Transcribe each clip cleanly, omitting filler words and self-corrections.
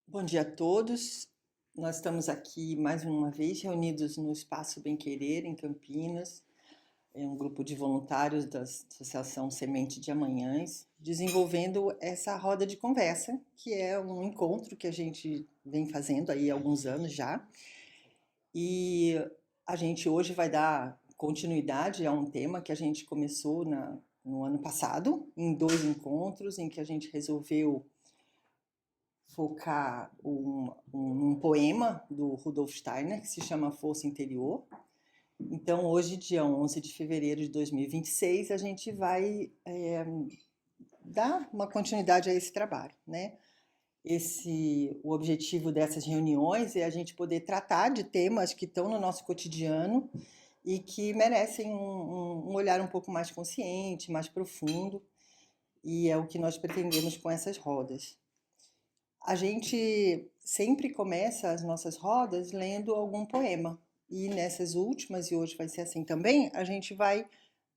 Bom dia a todos. Nós estamos aqui mais uma vez reunidos no Espaço Bem Querer, em Campinas. É um grupo de voluntários da Associação Semente de Amanhãs, desenvolvendo essa roda de conversa, que é um encontro que a gente vem fazendo aí há alguns anos já. E a gente hoje vai dar continuidade a um tema que a gente começou no ano passado, em 2 encontros, em que a gente resolveu focar um poema do Rudolf Steiner, que se chama Força Interior. Então, hoje, dia 11 de fevereiro de 2026, a gente vai dar uma continuidade a esse trabalho, né? O objetivo dessas reuniões é a gente poder tratar de temas que estão no nosso cotidiano e que merecem um olhar um pouco mais consciente, mais profundo, e é o que nós pretendemos com essas rodas. A gente sempre começa as nossas rodas lendo algum poema. E nessas últimas, e hoje vai ser assim também, a gente vai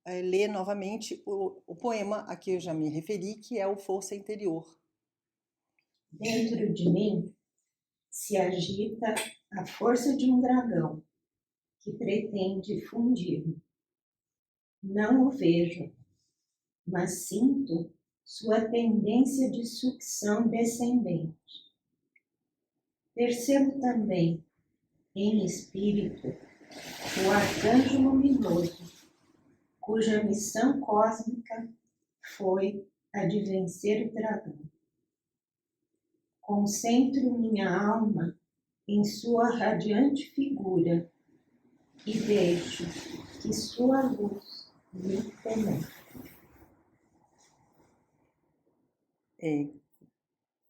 ler novamente o poema a que eu já me referi, que é o Força Interior. Dentro de mim se agita a força de um dragão que pretende fundir-me. Não o vejo, mas sinto sua tendência de sucção descendente. Percebo também, em espírito, o arcanjo luminoso, cuja missão cósmica foi a de vencer o dragão. Concentro minha alma em sua radiante figura e deixo que sua luz me penetre.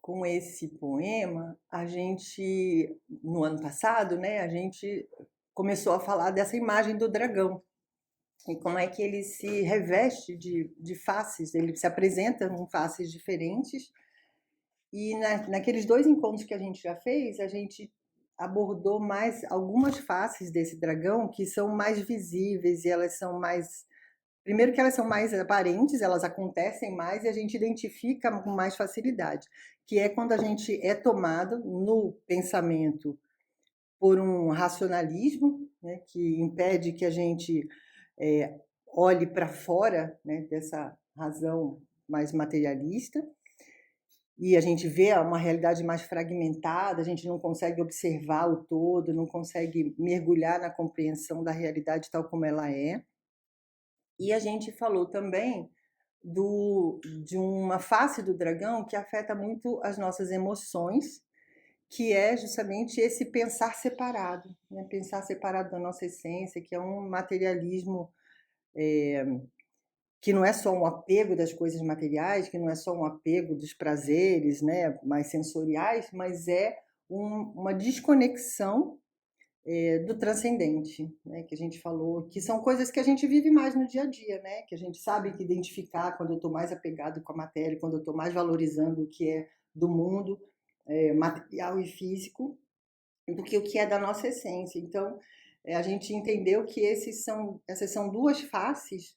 Com esse poema, a gente, no ano passado, né, a gente começou a falar dessa imagem do dragão e como é que ele se reveste de faces, ele se apresenta com faces diferentes. E naqueles 2 encontros que a gente já fez, a gente abordou mais algumas faces desse dragão que são mais visíveis e elas são mais. Primeiro, que elas são mais aparentes, elas acontecem mais e a gente identifica com mais facilidade, que é quando a gente é tomado no pensamento por um racionalismo, né, que impede que a gente olhe para fora, né, dessa razão mais materialista, e a gente vê uma realidade mais fragmentada, a gente não consegue observar o todo, não consegue mergulhar na compreensão da realidade tal como ela é. E a gente falou também de uma face do dragão que afeta muito as nossas emoções, que é justamente esse pensar separado, né? Pensar separado da nossa essência, que é um materialismo que não é só um apego das coisas materiais, que não é só um apego dos prazeres, né, mais sensoriais, mas é uma desconexão do transcendente, né, que a gente falou, que são coisas que a gente vive mais no dia a dia, né, que a gente sabe que identificar quando eu estou mais apegado com a matéria, quando eu estou mais valorizando o que é do mundo material e físico, do que o que é da nossa essência. Então, a gente entendeu que essas são 2 faces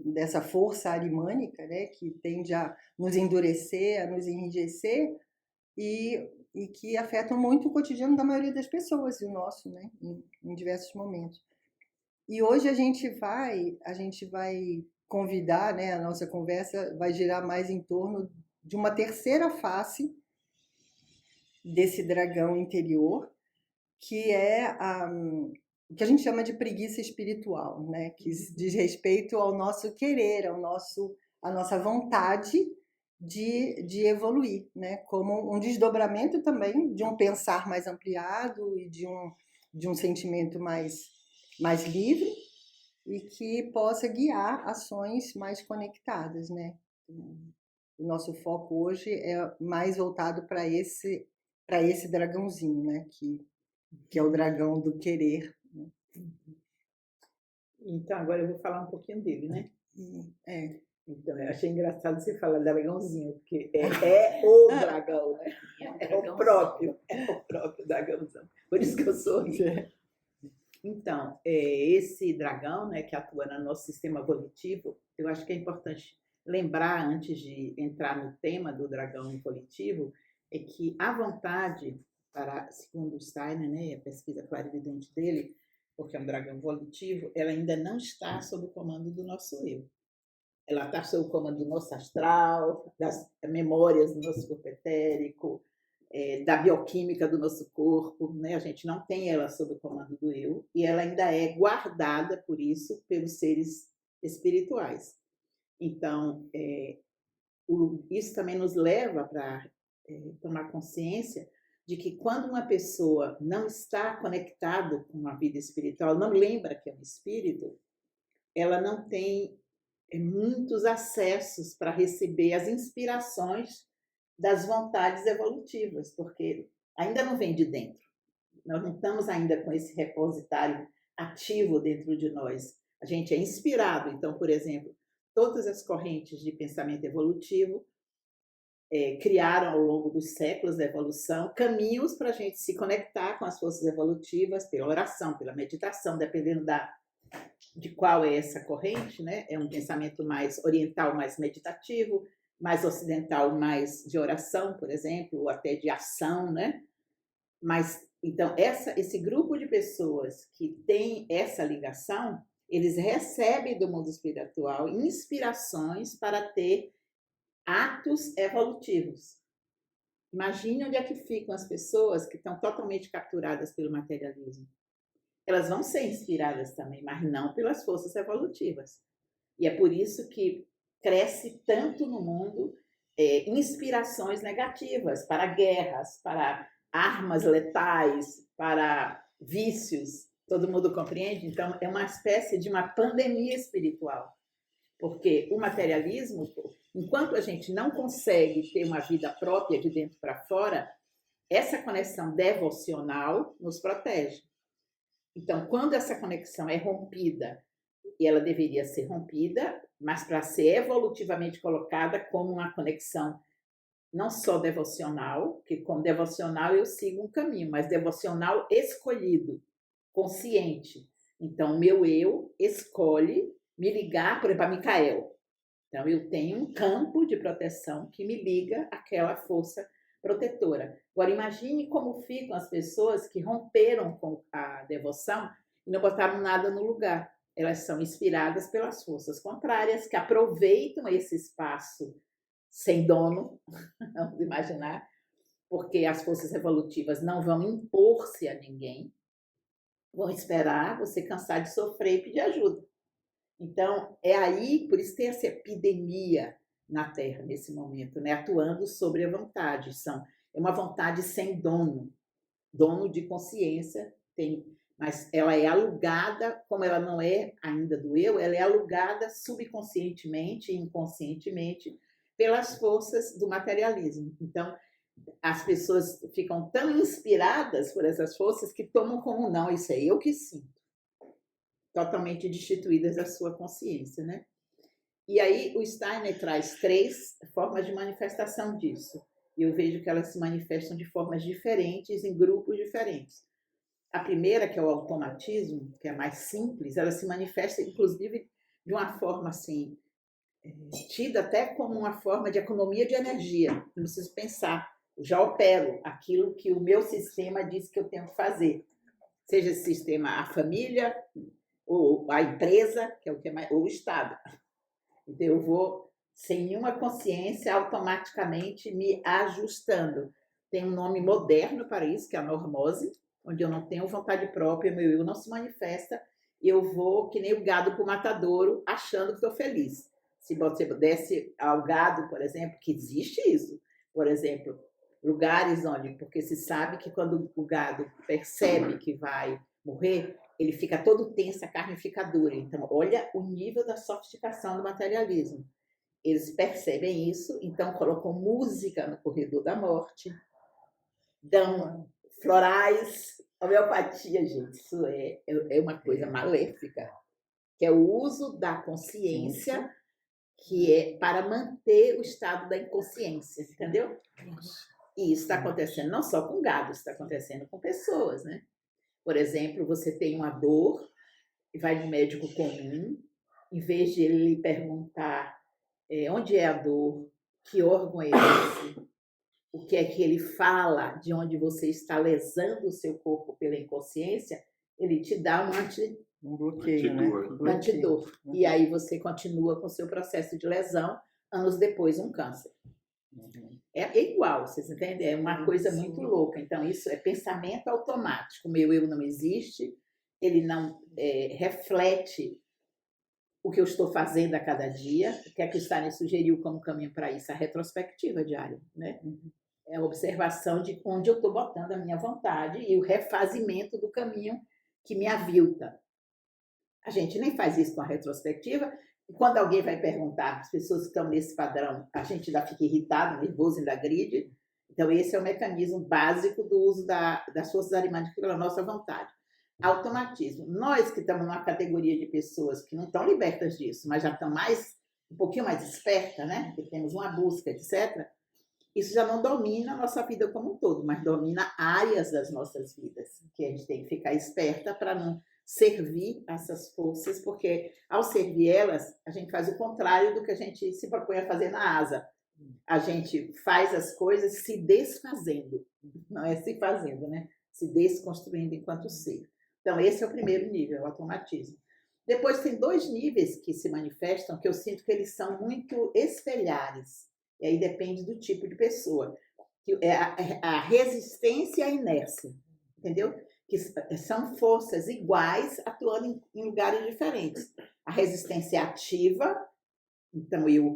dessa força arimânica, né, que tende a nos endurecer, a nos enrijecer, e que afetam muito o cotidiano da maioria das pessoas, e o nosso, né, em diversos momentos. E hoje a gente vai convidar, né, a nossa conversa vai girar mais em torno de uma terceira face desse dragão interior, que é o que a gente chama de preguiça espiritual, né? Que diz respeito ao nosso querer, à nossa vontade de evoluir, né? Como um desdobramento também de um pensar mais ampliado e de um sentimento mais livre e que possa guiar ações mais conectadas, né? O nosso foco hoje é mais voltado para esse dragãozinho, né? Que é o dragão do querer. Né? Então, agora eu vou falar um pouquinho dele, né? É. Então, eu achei engraçado você falar dragãozinho, porque é o dragão, né? É o próprio dragãozão. Por isso que eu sorri. Então, esse dragão, né, que atua no nosso sistema volitivo, eu acho que é importante lembrar, antes de entrar no tema do dragão volitivo, é que a vontade, segundo o Steiner, né, a pesquisa clarividente dele, porque é um dragão volitivo, ela ainda não está sob o comando do nosso eu. Ela está sob o comando do nosso astral, das memórias do nosso corpo etérico, da bioquímica do nosso corpo, né? A gente não tem ela sob o comando do eu, e ela ainda é guardada, por isso, pelos seres espirituais. Então, isso também nos leva para tomar consciência de que quando uma pessoa não está conectada com a vida espiritual, não lembra que é um espírito, ela não tem muitos acessos para receber as inspirações das vontades evolutivas, porque ainda não vem de dentro. Nós não estamos ainda com esse repositário ativo dentro de nós. A gente é inspirado. Então, por exemplo, todas as correntes de pensamento evolutivo criaram ao longo dos séculos da evolução caminhos para a gente se conectar com as forças evolutivas pela oração, pela meditação, dependendo de qual é essa corrente, né? É um pensamento mais oriental, mais meditativo, mais ocidental, mais de oração, por exemplo, ou até de ação, né? Mas, então, esse grupo de pessoas que tem essa ligação, eles recebem do mundo espiritual inspirações para ter atos evolutivos. Imagine onde é que ficam as pessoas que estão totalmente capturadas pelo materialismo. Elas vão ser inspiradas também, mas não pelas forças evolutivas. E é por isso que cresce tanto no mundo inspirações negativas para guerras, para armas letais, para vícios. Todo mundo compreende? Então, é uma espécie de uma pandemia espiritual. Porque o materialismo, enquanto a gente não consegue ter uma vida própria de dentro para fora, essa conexão devocional nos protege. Então, quando essa conexão é rompida, e ela deveria ser rompida, mas para ser evolutivamente colocada como uma conexão não só devocional, que como devocional eu sigo um caminho, mas devocional escolhido, consciente. Então, meu eu escolhe me ligar, por exemplo, a Micael. Então, eu tenho um campo de proteção que me liga àquela força protetora. Agora, imagine como ficam as pessoas que romperam com a devoção e não botaram nada no lugar. Elas são inspiradas pelas forças contrárias, que aproveitam esse espaço sem dono, vamos imaginar, porque as forças evolutivas não vão impor-se a ninguém, vão esperar você cansar de sofrer e pedir ajuda. Então, é aí, por isso tem essa epidemia na Terra nesse momento, né? Atuando sobre a vontade. É uma vontade sem dono de consciência, mas ela é alugada, como ela não é ainda do eu, ela é alugada subconscientemente e inconscientemente pelas forças do materialismo. Então, as pessoas ficam tão inspiradas por essas forças que tomam como não, isso é eu que sinto. Totalmente destituídas da sua consciência, né? E aí o Steiner traz 3 formas de manifestação disso. E eu vejo que elas se manifestam de formas diferentes, em grupos diferentes. A primeira, que é o automatismo, que é mais simples, ela se manifesta, inclusive, de uma forma assim, tida até como uma forma de economia de energia. Não preciso pensar, eu já opero aquilo que o meu sistema diz que eu tenho que fazer. Seja esse sistema a família, ou a empresa, que é o que é mais, ou o Estado. Então, eu vou, sem nenhuma consciência, automaticamente me ajustando. Tem um nome moderno para isso, que é a normose, onde eu não tenho vontade própria, meu eu não se manifesta, e eu vou, que nem o gado para o matadouro, achando que estou feliz. Se você desse ao gado, por exemplo, que existe isso, por exemplo, lugares onde, porque se sabe que quando o gado percebe que vai morrer, ele fica todo tenso, a carne fica dura. Então, olha o nível da sofisticação do materialismo. Eles percebem isso, então colocam música no corredor da morte, dão florais, homeopatia, gente, isso é uma coisa maléfica, que é o uso da consciência, que é para manter o estado da inconsciência, entendeu? E isso está acontecendo não só com gado, isso está acontecendo com pessoas, né? Por exemplo, você tem uma dor e vai no médico comum, em vez de ele lhe perguntar onde é a dor, que órgão é esse, o que é que ele fala, de onde você está lesando o seu corpo pela inconsciência, ele te dá um bloqueio, né? um antidor. E aí você continua com o seu processo de lesão, anos depois um câncer. É igual, vocês entendem? É uma coisa muito louca. Então, isso é pensamento automático. O meu eu não existe, ele não reflete o que eu estou fazendo a cada dia. O que é que o Steiner sugeriu como caminho para isso? A retrospectiva diária, né? É a observação de onde eu estou botando a minha vontade e o refazimento do caminho que me avilta. A gente nem faz isso com a retrospectiva. E quando alguém vai perguntar, as pessoas que estão nesse padrão, a gente já fica irritado, nervoso, ainda agride. Então, esse é o mecanismo básico do uso das forças arimáticas pela nossa vontade. Automatismo. Nós que estamos numa categoria de pessoas que não estão libertas disso, mas já estão um pouquinho mais espertas, né? Que temos uma busca, etc., isso já não domina a nossa vida como um todo, mas domina áreas das nossas vidas, que a gente tem que ficar esperta para não servir essas forças, porque ao servir elas, a gente faz o contrário do que a gente se propõe a fazer na asa. A gente faz as coisas se desfazendo, não é se fazendo, né? Se desconstruindo enquanto ser. Então, esse é o primeiro nível, o automatismo. Depois tem 2 níveis que se manifestam, que eu sinto que eles são muito espelhares, e aí depende do tipo de pessoa, que é a resistência e a inércia, entendeu? Que são forças iguais atuando em lugares diferentes. A resistência é ativa, então eu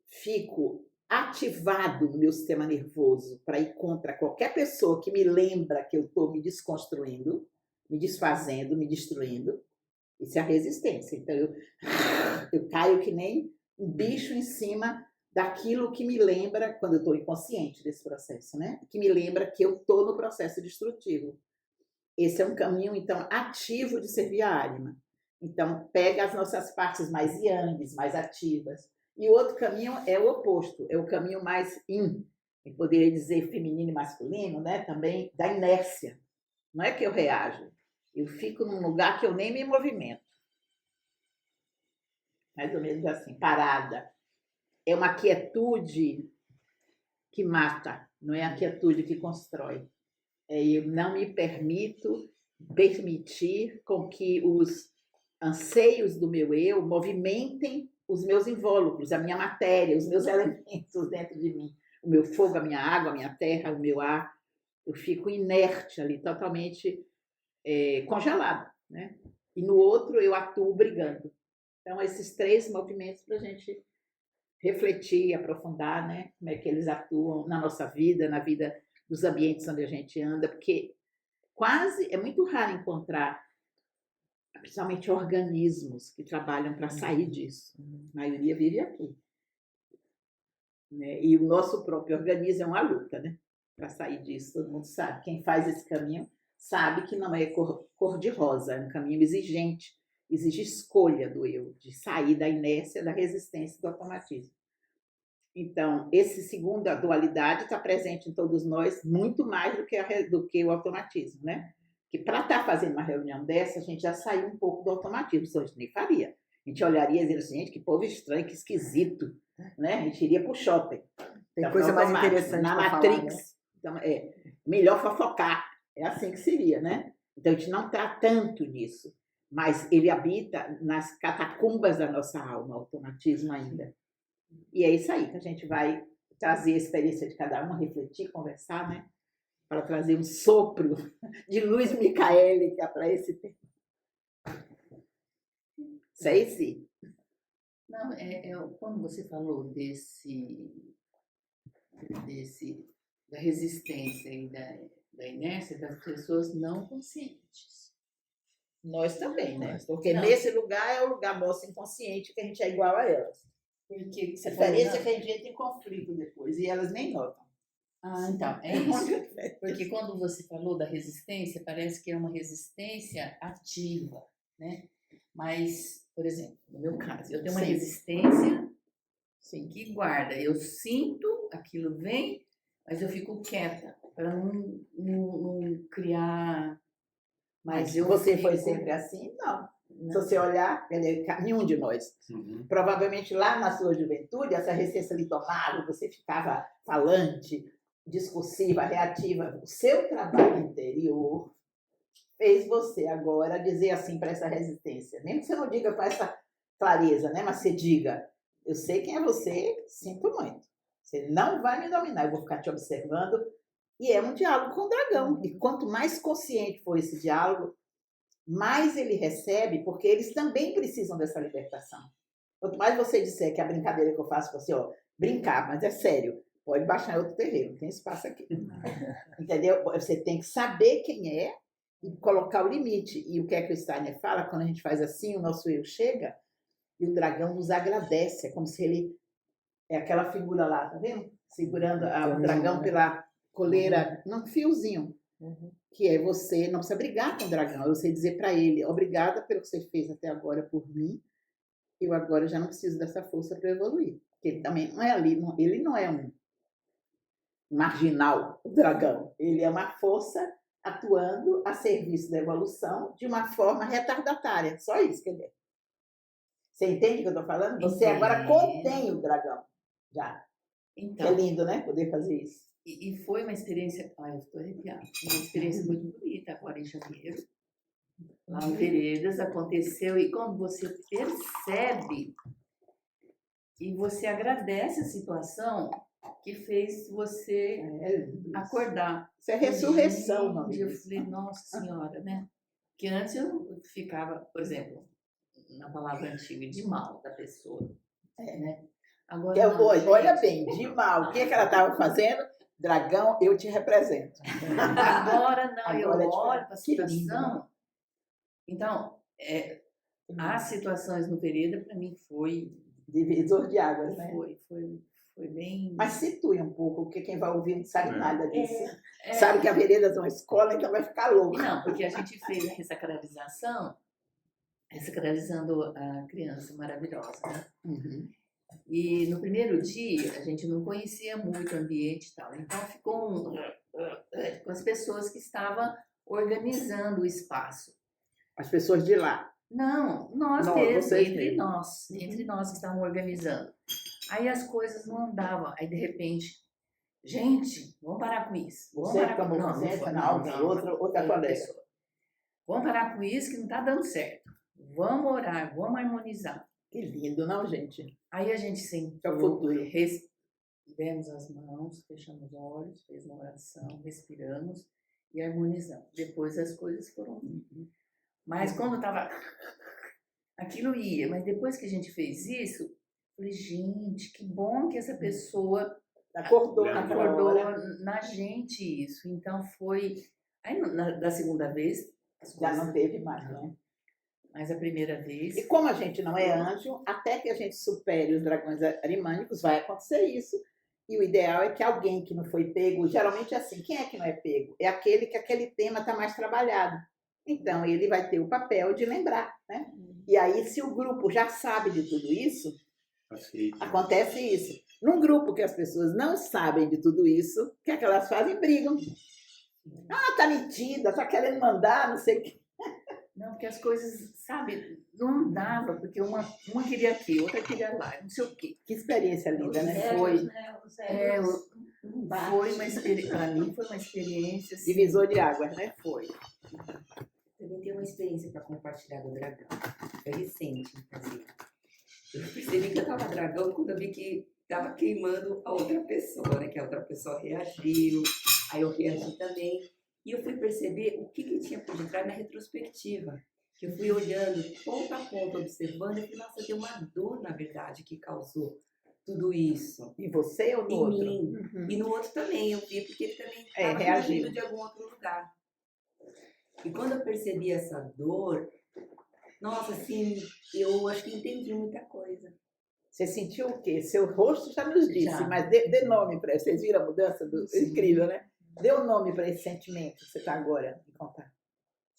fico ativado no meu sistema nervoso para ir contra qualquer pessoa que me lembra que eu estou me desconstruindo, me desfazendo, me destruindo. Isso é a resistência. Então eu caio que nem um bicho em cima daquilo que me lembra, quando eu estou inconsciente desse processo, né? Que me lembra que eu estou no processo destrutivo. Esse é um caminho, então, ativo de servir a Arima. Então, pega as nossas partes mais yangs, mais ativas. E o outro caminho é o oposto, é o caminho mais yin, eu poderia dizer feminino e masculino, né? Também da inércia. Não é que eu reajo, eu fico num lugar que eu nem me movimento. Mais ou menos assim, parada. É uma quietude que mata, não é a quietude que constrói. Eu não me permitir com que os anseios do meu eu movimentem os meus invólucros, a minha matéria, os meus elementos dentro de mim. O meu fogo, a minha água, a minha terra, o meu ar. Eu fico inerte ali, totalmente congelado, né? E no outro eu atuo brigando. Então, esses 3 movimentos para a gente refletir, aprofundar, né? Como é que eles atuam na nossa vida, na vida dos ambientes onde a gente anda, porque é muito raro encontrar, principalmente organismos que trabalham para sair disso. A maioria vive aqui. Né? E o nosso próprio organismo é uma luta, né? Para sair disso, todo mundo sabe. Quem faz esse caminho sabe que não é cor-de-rosa, é um caminho exigente, exige escolha do eu, de sair da inércia, da resistência, do automatismo. Então, essa segunda dualidade está presente em todos nós muito mais do que o automatismo, né? Que para estar fazendo uma reunião dessa, a gente já saiu um pouco do automatismo, senão a gente nem faria. A gente olharia e diria assim, gente, que povo estranho, que esquisito, né? A gente iria para o shopping. Tem então, coisa mais interessante na Matrix. Falar, né? Então, melhor fofocar. É assim que seria, né? Então, a gente não está tanto nisso, mas ele habita nas catacumbas da nossa alma, o automatismo ainda. E é isso aí que a gente vai trazer a experiência de cada um, refletir, conversar, né? Para trazer um sopro de luz micaélica para esse tema. Sei sim. Não, quando você falou da resistência e da inércia das pessoas não conscientes. Nós também, né? Porque nesse lugar é o lugar nosso inconsciente que a gente é igual a elas. Porque a diferença é que a gente entra em conflito depois e elas nem notam. Ah, então, é isso. Porque quando você falou da resistência, parece que é uma resistência ativa, né? Mas, por exemplo, no meu caso, eu tenho uma resistência que guarda. Eu sinto, aquilo vem, mas eu fico quieta para não criar. Mas você foi sempre assim? Não. Se você olhar, nenhum de nós. Provavelmente lá na sua juventude, essa resistência lhe tomava, você ficava falante, discursiva, reativa. O seu trabalho interior fez você agora dizer assim para essa resistência. Mesmo que você não diga com essa clareza, né? Mas você diga, eu sei quem é você, sinto muito. Você não vai me dominar, eu vou ficar te observando. E é um diálogo com o dragão. E quanto mais consciente for esse diálogo, mais ele recebe, porque eles também precisam dessa libertação. Quanto mais você disser que a brincadeira que eu faço com você, ó, brincar, mas é sério, pode baixar em outro terreno, não tem espaço aqui. Entendeu? Você tem que saber quem é e colocar o limite. E o que é que o Steiner fala? Quando a gente faz assim, o nosso eu chega e o dragão nos agradece. É como se ele... É aquela figura lá, tá vendo? Segurando o dragão pela coleira, num fiozinho. Que é você, não precisa brigar com o dragão, é você dizer para ele, obrigada pelo que você fez até agora por mim, eu agora já não preciso dessa força para evoluir. Porque ele também não é ali, ele não é um marginal, o dragão. Ele é uma força atuando a serviço da evolução de uma forma retardatária. Só isso que ele é. Você entende o que eu estou falando? Você agora contém o dragão. Já. Então, é lindo, né? Poder fazer isso. E foi uma experiência, ai, eu estou arrepiada, uma experiência muito bonita agora em janeiro. Lá em Veredas aconteceu, e quando você percebe e você agradece a situação que fez você acordar. Isso é ressurreição, não Eu falei, nossa senhora, né? Porque antes eu ficava, por exemplo, na palavra antiga, de mal da pessoa, né? Agora não, olha bem, de mal, o que ela estava fazendo? Dragão, eu te represento. Agora não, Agora eu é olho para a lindo, situação. né? Então, as situações no Vereda, para mim, foi... Divisor de águas, né? Foi bem... Mas situe um pouco, porque quem vai ouvir não sabe nada disso. É. Sabe que a Veredas é uma escola, então vai ficar louco. Não, porque a gente fez a ressacralização, ressacralizando a criança maravilhosa, né? Uhum. E no primeiro dia, a gente não conhecia muito o ambiente e tal. Então, ficou com as pessoas que estavam organizando o espaço. As pessoas de lá. Não, nós Não, mesmos, vocês entre mesmos. nós, entre nós que estávamos organizando. Aí as coisas não andavam. Aí, de repente, gente, vamos parar com isso. Vamos Você parar com tomou consciência? Não, outra colega. pessoa. Vamos parar com isso que não está dando certo. Vamos orar, vamos harmonizar. Que lindo, não, gente? Aí a gente É o sentou, futuro. demos as mãos, fechamos os olhos, fez uma oração, respiramos e harmonizamos. Depois as coisas foram indo. Mas quando estava... Aquilo ia, mas depois que a gente fez isso, falei, gente, que bom que essa pessoa Acordou na gente isso. Então foi... Aí da segunda vez... Já não teve mais, né? Mas a primeira vez... E como a gente não é anjo, até que a gente supere os dragões arimânicos, vai acontecer isso. E o ideal é que alguém que não foi pego, geralmente é assim, quem é que não é pego? É aquele que aquele tema está mais trabalhado. Então, ele vai ter o papel de lembrar, né? E aí, se o grupo já sabe de tudo isso, acontece isso. Num grupo que as pessoas não sabem de tudo isso, o que é que elas fazem? Brigam. Ah, tá metida, tá querendo mandar, não sei o quê. Não, porque as coisas, sabe, não dava, porque uma queria aqui, outra queria lá, não sei o quê. Que experiência linda, né? Foi uma experiência, para mim foi uma experiência assim, Divisor de águas, né? foi. Também tenho uma experiência para compartilhar do dragão. É recente, inclusive. Eu percebi que eu estava dragão quando eu vi que estava queimando a outra pessoa, né? Que a outra pessoa reagiu, aí eu reagi também. E eu fui perceber o que tinha por detrás na retrospectiva. Que eu fui olhando ponto a ponto, observando, e falei, nossa, tem uma dor, na verdade, que causou tudo isso. E você ou no Em outro? mim. Uhum. E no outro também, eu vi, porque ele também estava reagiu. reagindo de algum outro lugar. E quando eu percebi essa dor, nossa, assim, eu acho que entendi muita coisa. Você sentiu o quê? Seu rosto já nos disse, Já. mas dê nome para isso. Vocês viram a mudança? Incrível, né? Dê um nome para esse sentimento que você está agora em contato.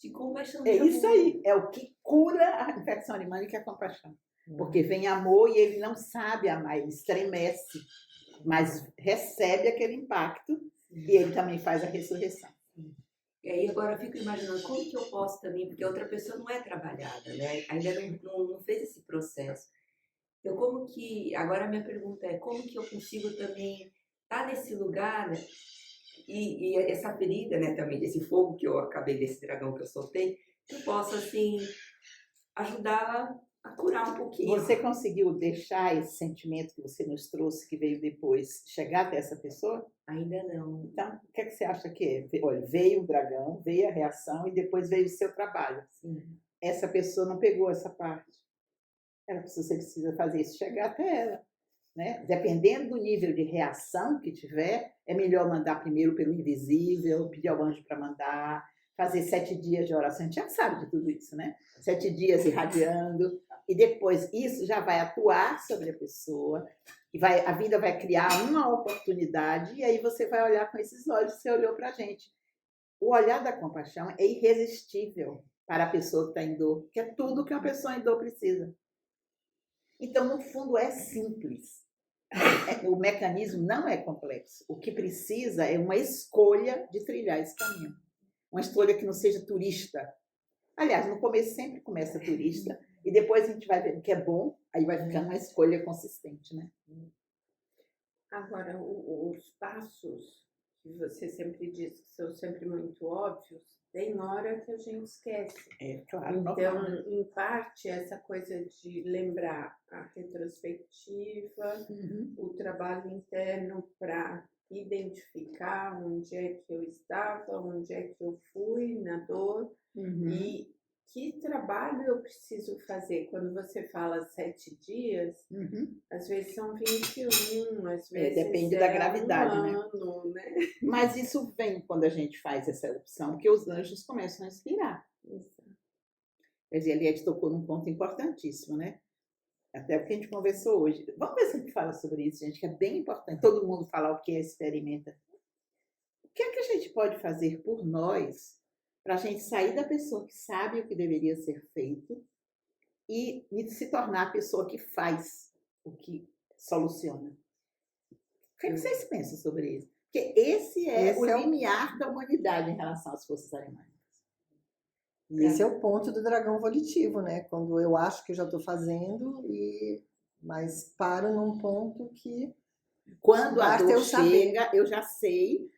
De compaixão. É isso aí. É o que cura a infecção arimânica, é a compaixão. Porque vem amor e ele não sabe amar, ele estremece, mas recebe aquele impacto e ele também faz a ressurreição. E aí agora eu fico imaginando como que eu posso também, porque a outra pessoa não é trabalhada, né? Ainda não fez esse processo. Então, como que. Agora a minha pergunta é: como que eu consigo também estar nesse lugar, né? E essa ferida, né, também, desse fogo que eu acabei, desse dragão que eu soltei, que eu possa, assim, ajudá-la a curar um pouquinho. Você conseguiu deixar esse sentimento que você nos trouxe, que veio depois, chegar até essa pessoa? Ainda não. Então, o que é que você acha que é? Olha, veio o dragão, veio a reação e depois veio o seu trabalho. Sim. Essa pessoa não pegou essa parte. Você precisa fazer isso chegar até ela. Né? Dependendo do nível de reação que tiver, é melhor mandar primeiro pelo invisível, pedir ao anjo para mandar, fazer 7 dias de oração. A gente já sabe de tudo isso, né? 7 dias irradiando. E depois isso já vai atuar sobre a pessoa. E a vida vai criar uma oportunidade. E aí você vai olhar com esses olhos que você olhou para a gente. O olhar da compaixão é irresistível para a pessoa que está em dor, que é tudo que uma pessoa em dor precisa. Então, no fundo, é simples. O mecanismo não é complexo. O que precisa é uma escolha de trilhar esse caminho. Uma escolha que não seja turista. Aliás, no começo sempre começa turista, e depois a gente vai vendo que é bom, aí vai ficando uma escolha consistente, né? Agora, os passos que você sempre diz que são sempre muito óbvios, tem hora que a gente esquece. É, claro. Então, em parte, essa coisa de lembrar a retrospectiva, o trabalho interno para identificar onde é que eu estava, onde é que eu fui na dor e que trabalho eu preciso fazer. Quando você fala 7 dias, às vezes são 21, às vezes depende da gravidade, ano, né? Mas isso vem quando a gente faz essa opção, porque os anjos começam a inspirar. Quer dizer, a Eliette tocou num ponto importantíssimo, né? Até porque a gente conversou hoje. Vamos ver se a gente fala sobre isso, gente, que é bem importante. Todo mundo falar o que é experimenta. O que é que a gente pode fazer por nós para a gente sair da pessoa que sabe o que deveria ser feito e se tornar a pessoa que faz o que soluciona? O que vocês pensam sobre isso? Porque esse é o limiar da humanidade em relação às forças animais. E esse é o ponto do dragão volitivo, né? Quando eu acho que já estou fazendo, mas paro num ponto que... Quando a dor chega, eu já sei,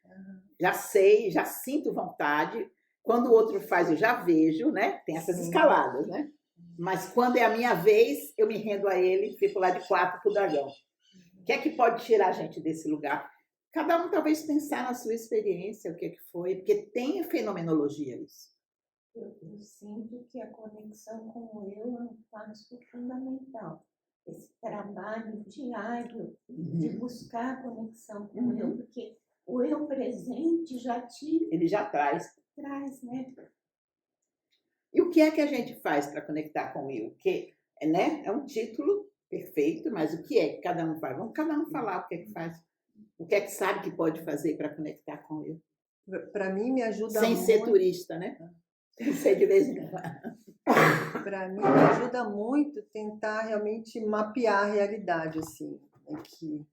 já sinto vontade. Quando o outro faz, eu já vejo, né? Tem essas escaladas, né? Mas quando é a minha vez, eu me rendo a ele e fico lá de 4 pro dragão. O que é que pode tirar a gente desse lugar? Cada um talvez pensar na sua experiência, o que é que foi, porque tem fenomenologia isso. Eu sinto que a conexão com o eu é um passo fundamental. Esse trabalho diário de buscar a conexão com o eu, porque o eu presente já Ele já traz, né? E o que é que a gente faz para conectar com o eu? Que, né, é um título perfeito, mas o que é que cada um faz? Vamos cada um falar o que é que faz. O que é que sabe que pode fazer para conectar com o eu? Para mim, me ajuda Sem muito... ser turista, né? Sem ser de vez em quando. Para mim, me ajuda muito tentar realmente mapear a realidade, assim. Que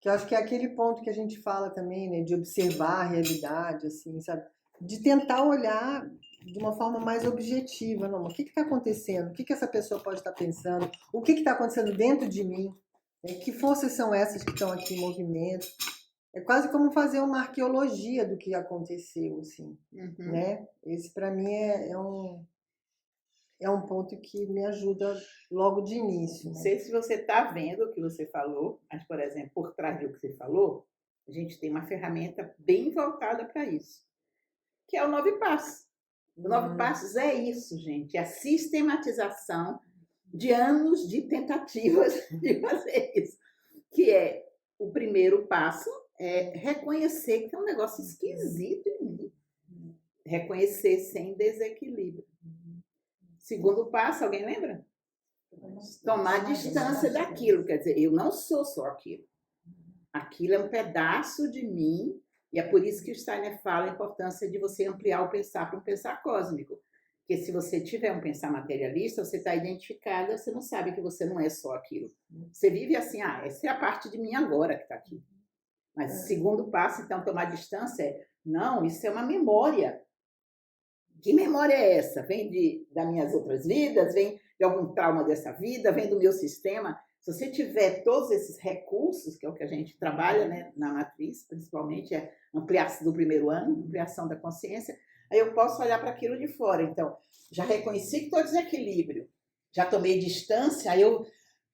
eu acho que é aquele ponto que a gente fala também, né? De observar a realidade, assim, sabe? De tentar olhar de uma forma mais objetiva. Não, o que está acontecendo? O que essa pessoa pode estar pensando? O que está acontecendo dentro de mim? Que forças são essas que estão aqui em movimento? É quase como fazer uma arqueologia do que aconteceu, assim, né? Esse, para mim, é um ponto que me ajuda logo de início. Não sei se você está vendo o que você falou, mas, por exemplo, por trás do que você falou, a gente tem uma ferramenta bem voltada para isso, que é o 9 Passos. O 9 Passos é isso, gente, é a sistematização de anos de tentativas de fazer isso, que é o primeiro passo, é reconhecer que tem um negócio esquisito em mim, reconhecer sem desequilíbrio. Segundo passo, alguém lembra? Tomar distância daquilo, quer dizer, eu não sou só aquilo. Aquilo é um pedaço de mim, e é por isso que o Steiner fala a importância de você ampliar o pensar para um pensar cósmico. Porque se você tiver um pensar materialista, você está identificada, você não sabe que você não é só aquilo. Você vive assim, essa é a parte de mim agora que está aqui. Mas o segundo passo, então, tomar distância não, isso é uma memória. Que memória é essa? Vem das minhas outras vidas? Vem de algum trauma dessa vida? Vem do meu sistema? Se você tiver todos esses recursos, que é o que a gente trabalha, né, na matriz, principalmente, é ampliação do primeiro ano, ampliação da consciência, aí eu posso olhar para aquilo de fora. Então, já reconheci que estou desequilíbrio, já tomei distância, aí eu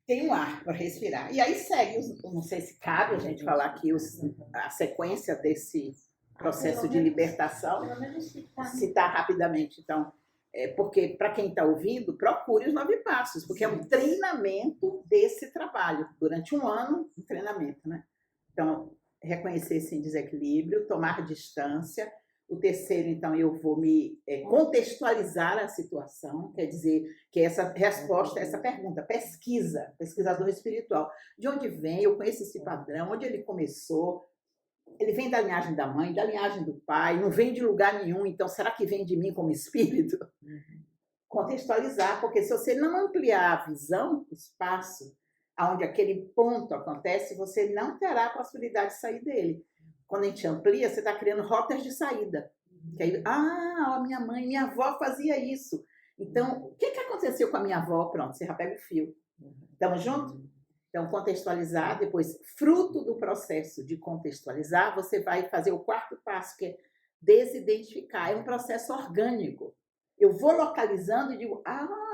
tenho ar para respirar. E aí segue, não sei se cabe a gente falar aqui a sequência desse processo de libertação, citar rapidamente. Então, porque para quem está ouvindo, procure os 9 passos, porque é um treinamento desse trabalho. Durante um ano, um treinamento, né? Então, reconhecer esse desequilíbrio, tomar distância. O terceiro, então, eu vou me contextualizar a situação, quer dizer, que essa resposta a essa pergunta, pesquisador espiritual. De onde vem? Eu conheço esse padrão, onde ele começou? Ele vem da linhagem da mãe, da linhagem do pai, não vem de lugar nenhum, então será que vem de mim como espírito? Contextualizar, porque se você não ampliar a visão, o espaço, onde aquele ponto acontece, você não terá a possibilidade de sair dele. Quando a gente amplia, você está criando rotas de saída. Que aí, a minha mãe, minha avó fazia isso. Então, o que aconteceu com a minha avó? Pronto, você já pega o fio. Estamos juntos? Então, contextualizar, depois, fruto do processo de contextualizar, você vai fazer o 4º passo, que é desidentificar. É um processo orgânico. Eu vou localizando e digo,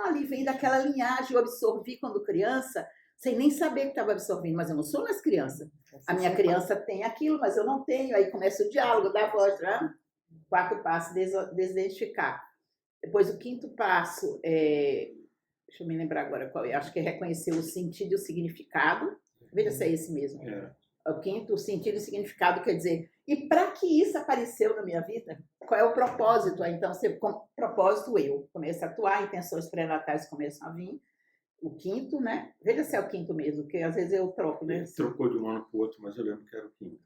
ali vem daquela linhagem, eu absorvi quando criança, sem nem saber que estava absorvendo, mas eu não sou mais criança. A minha criança tem aquilo, mas eu não tenho. Aí começa o diálogo da voz. 4º passo, desidentificar. Depois, o 5º passo deixa eu me lembrar agora qual é. Acho que é reconhecer o sentido e o significado. Veja se é esse mesmo. O 5º, o sentido e o significado, quer dizer, e para que isso apareceu na minha vida? Qual é o propósito? Então, propósito eu. Começo a atuar, intenções pré-natais começam a vir. O 5º, né? Veja se é o 5º mesmo, porque às vezes eu troco, né? Trocou de um ano para o outro, mas eu lembro que era o 5º.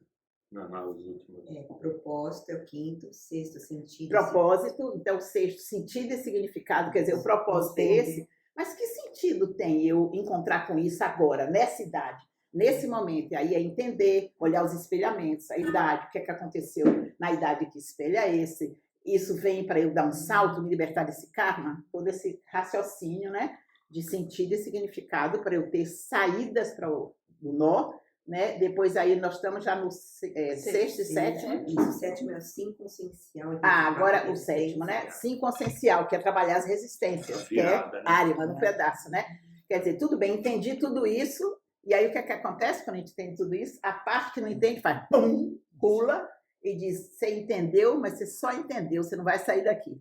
Nas últimas. Propósito é o 5º, 6º, sentido. Propósito, então, 6º, sentido e significado, quer dizer, o propósito é esse. Mas que sentido tem eu encontrar com isso agora, nessa idade, nesse momento? E aí é entender, olhar os espelhamentos, a idade, o que aconteceu na idade que espelha esse. Isso vem para eu dar um salto, me libertar desse karma, todo esse raciocínio, né, de sentido e significado para eu ter saídas para o nó, né? Depois aí nós estamos já no 6º e 7º. Isso, o 7º é o 5 consciencial. Agora o 7º, né? 5 consciencial, que é trabalhar as resistências, Virada, que é né? Arima, no pedaço, né? Quer dizer, tudo bem, entendi tudo isso, e aí o que acontece quando a gente entende tudo isso? A parte que não entende faz pum, pula e diz, você entendeu, mas você só entendeu, você não vai sair daqui.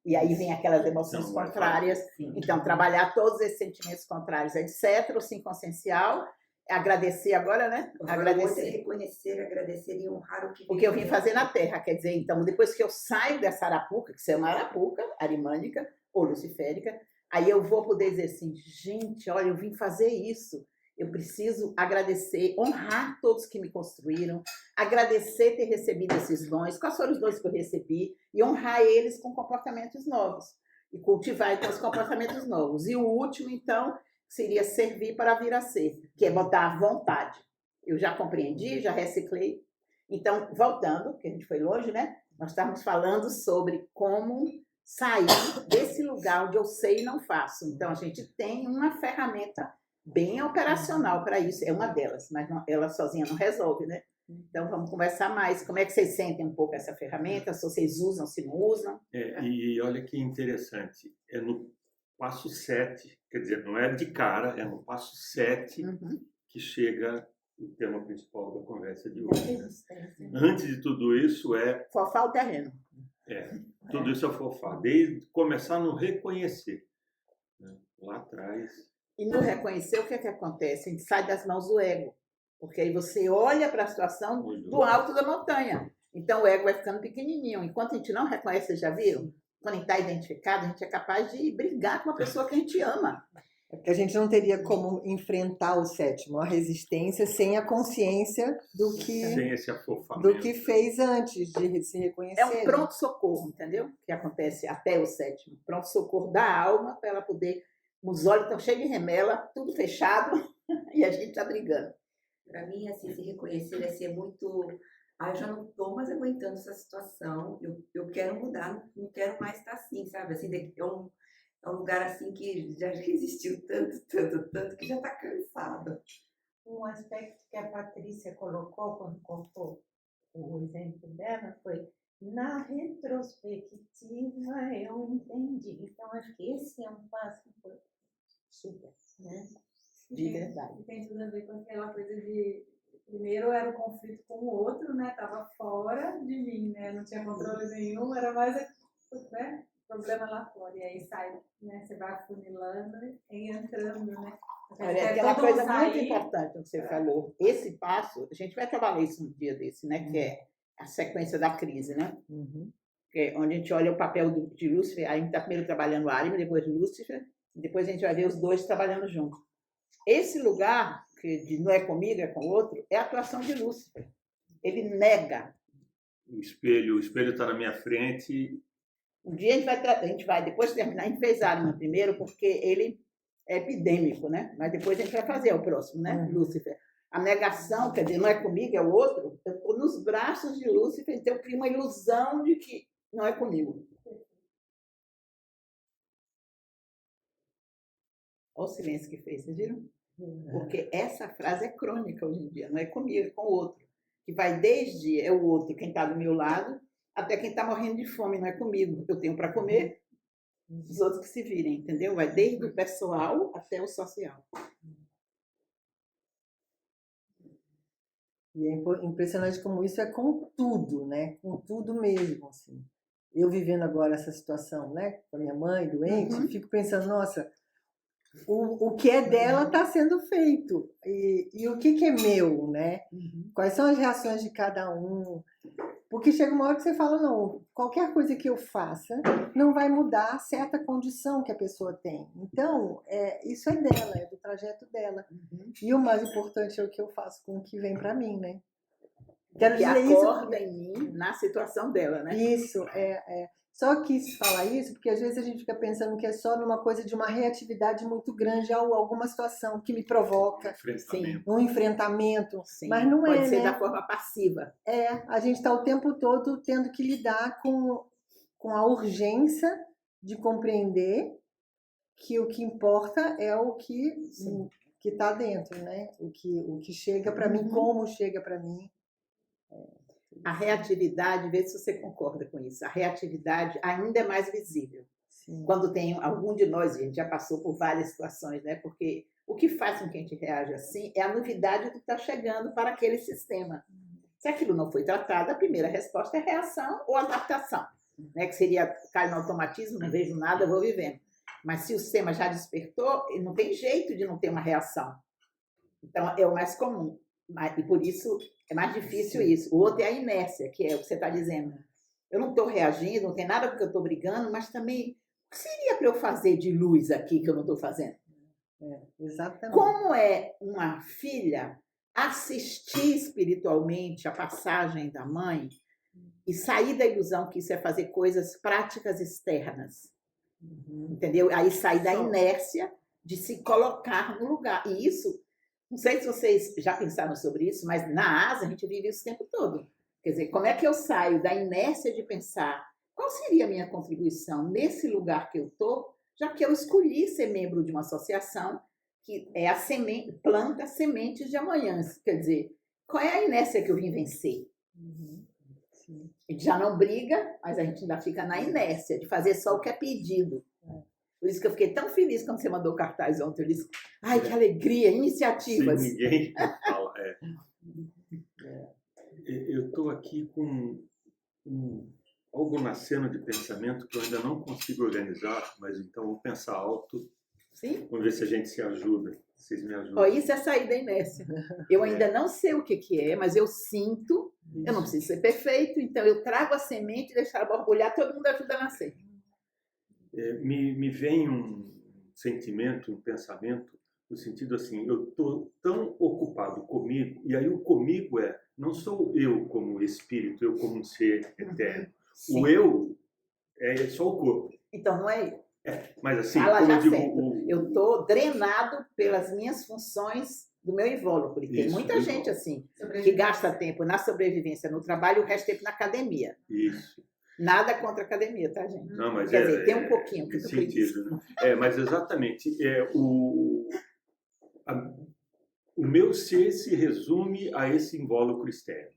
E aí vem aquelas emoções contrárias. Então, trabalhar todos esses sentimentos contrários, etc. O 5 consciencial, agradecer agora, né? Agradecer, reconhecer, agradecer e honrar o que eu vim fazer na Terra. Quer dizer, então, depois que eu saio dessa arapuca, que você é uma arapuca, arimânica ou luciférica, aí eu vou poder dizer assim, gente, olha, eu vim fazer isso. Eu preciso agradecer, honrar todos que me construíram, agradecer ter recebido esses dons. Quais foram os dons que eu recebi? E honrar eles com comportamentos novos. E cultivar, então, os comportamentos novos. E o último, então, seria servir para vir a ser, que é botar a vontade. Eu já compreendi, já reciclei. Então, voltando, porque a gente foi longe, né? Nós estamos falando sobre como sair desse lugar onde eu sei e não faço. Então, a gente tem uma ferramenta bem operacional para isso. É uma delas, mas ela sozinha não resolve, né? Então, vamos conversar mais. Como é que vocês sentem um pouco essa ferramenta? Se vocês usam, se não usam? E olha que interessante. É no passo 7, quer dizer, não é de cara, é no passo 7 que chega o tema principal da conversa de hoje. Né? Antes de tudo isso fofar o terreno. Tudo isso é fofar. Desde começar no reconhecer. Né? Lá atrás. E no reconhecer, o que acontece? A gente sai das mãos do ego. Porque aí você olha para a situação do alto da montanha. Então o ego vai ficando pequenininho. Enquanto a gente não reconhece, vocês já viram? Quando a gente está identificado, a gente é capaz de brigar com uma pessoa que a gente ama. Porque a gente não teria como enfrentar o 7º, a resistência, sem a consciência sem esse afofamento. do que fez antes de se reconhecer. É um pronto-socorro, entendeu? Que acontece até o 7º. Pronto-socorro da alma para ela poder... Os olhos estão cheios de remela, tudo fechado, e a gente está brigando. Para mim, assim, se reconhecer é ser muito... eu já não estou mais aguentando essa situação, eu quero mudar, não quero mais estar assim, sabe? Assim, é um lugar assim que já resistiu tanto, que já está cansado. Um aspecto que a Patrícia colocou quando contou o exemplo dela foi: na retrospectiva eu entendi. Então, acho que esse é um passo importante. Super. Né? De verdade. E tem tudo a ver com aquela coisa de... Primeiro era o conflito com o outro, né? Tava fora de mim, né? Não tinha controle nenhum, era mais, né? Problema lá fora. E aí sai, né? Você vai afunilando e entrando, né? Olha, aquela coisa muito importante que você falou, esse passo, a gente vai trabalhar isso um dia desse, né? Que é a sequência da crise, né? Que é onde a gente olha o papel de Lúcifer, a gente está primeiro trabalhando o Ariel, depois Lúcifer, depois a gente vai ver os dois trabalhando juntos. Esse lugar, que de não é comigo, é com o outro, é a atuação de Lúcifer. Ele nega. O espelho está na minha frente. Um dia a gente vai, depois de terminar, a gente fez Ariel primeiro, porque ele é epidêmico, né? Mas depois a gente vai fazer o próximo, né? Lúcifer. A negação, quer dizer, não é comigo, é o outro. Eu estou nos braços de Lúcifer, então eu crio uma ilusão de que não é comigo. Olha o silêncio que fez, vocês viram? Porque essa frase é crônica hoje em dia, não é comigo, é com o outro. Que vai desde é o outro, quem está do meu lado, até quem está morrendo de fome, não é comigo. Eu tenho para comer, os outros que se virem, entendeu? Vai desde o pessoal até o social. E é impressionante como isso é com tudo, né? Com tudo mesmo, assim. Eu vivendo agora essa situação, né? Com a minha mãe doente, fico pensando, nossa, o que é dela está sendo feito. E o que é meu, né? Quais são as reações de cada um? Porque chega uma hora que você fala, não, qualquer coisa que eu faça não vai mudar certa condição que a pessoa tem. Então, isso é dela, é do trajeto dela. E o mais importante é o que eu faço com o que vem para mim, né? Quero dizer isso. Acorda em mim na situação dela, né? Isso, Só quis falar isso porque às vezes a gente fica pensando que é só numa coisa de uma reatividade muito grande a alguma situação que me provoca um enfrentamento. Sim, mas não pode ser né? da forma passiva. A gente está o tempo todo tendo que lidar com a urgência de compreender que o que importa é o que está dentro, né? O que chega para mim, como chega para mim. A reatividade, vê se você concorda com isso, a reatividade ainda é mais visível. Sim. Quando tem algum de nós, a gente já passou por várias situações, né? Porque o que faz com que a gente reaja assim é a novidade do que está chegando para aquele sistema. Se aquilo não foi tratado, a primeira resposta é reação ou adaptação, né? Que seria cair no automatismo, não vejo nada, vou vivendo. Mas se o sistema já despertou, não tem jeito de não ter uma reação. Então, é o mais comum. E por isso é mais difícil isso. O outro é a inércia, que é o que você está dizendo. Eu não estou reagindo, não tem nada porque eu estou brigando, mas também, o que seria para eu fazer de luz aqui que eu não estou fazendo? Exatamente. Como é uma filha assistir espiritualmente a passagem da mãe e sair da ilusão que isso é fazer coisas práticas externas? Entendeu? Aí sair da inércia de se colocar no lugar. E isso, não sei se vocês já pensaram sobre isso, mas na asa a gente vive isso o tempo todo. Quer dizer, como é que eu saio da inércia de pensar qual seria a minha contribuição nesse lugar que eu estou, já que eu escolhi ser membro de uma associação que é a semente, planta sementes de amanhã. Quer dizer, qual é a inércia que eu vim vencer? A gente já não briga, mas a gente ainda fica na inércia de fazer só o que é pedido. Por isso que eu fiquei tão feliz quando você mandou o cartaz ontem. Eu disse, ai, que alegria, iniciativas. Sem ninguém fala. Eu estou aqui com algo nascendo de pensamento que eu ainda não consigo organizar, mas então vou pensar alto. Sim. Vamos ver se a gente se ajuda. Vocês me ajudam. Oh, isso é sair da inércia. Eu ainda não sei o que é, mas eu sinto, eu não preciso ser perfeito, então eu trago a semente e deixo ela borbulhar, todo mundo ajuda a nascer. Me vem um sentimento, um pensamento, no sentido assim, eu estou tão ocupado comigo, e aí o comigo não sou eu como espírito, eu como um ser eterno. Sim. O eu é só o corpo. Então não é eu. Mas assim, ela como já eu digo... Eu estou drenado pelas minhas funções do meu invólucro. E tem Isso, muita do gente invólucro. assim, que gasta tempo na sobrevivência, no trabalho, e o resto tempo na academia. Isso. Nada contra a academia, tá, gente? Não, mas Quer dizer, tem um pouquinho que nesse tu preguiça. sentido, né? Mas exatamente. O meu ser se resume a esse invólucro externo.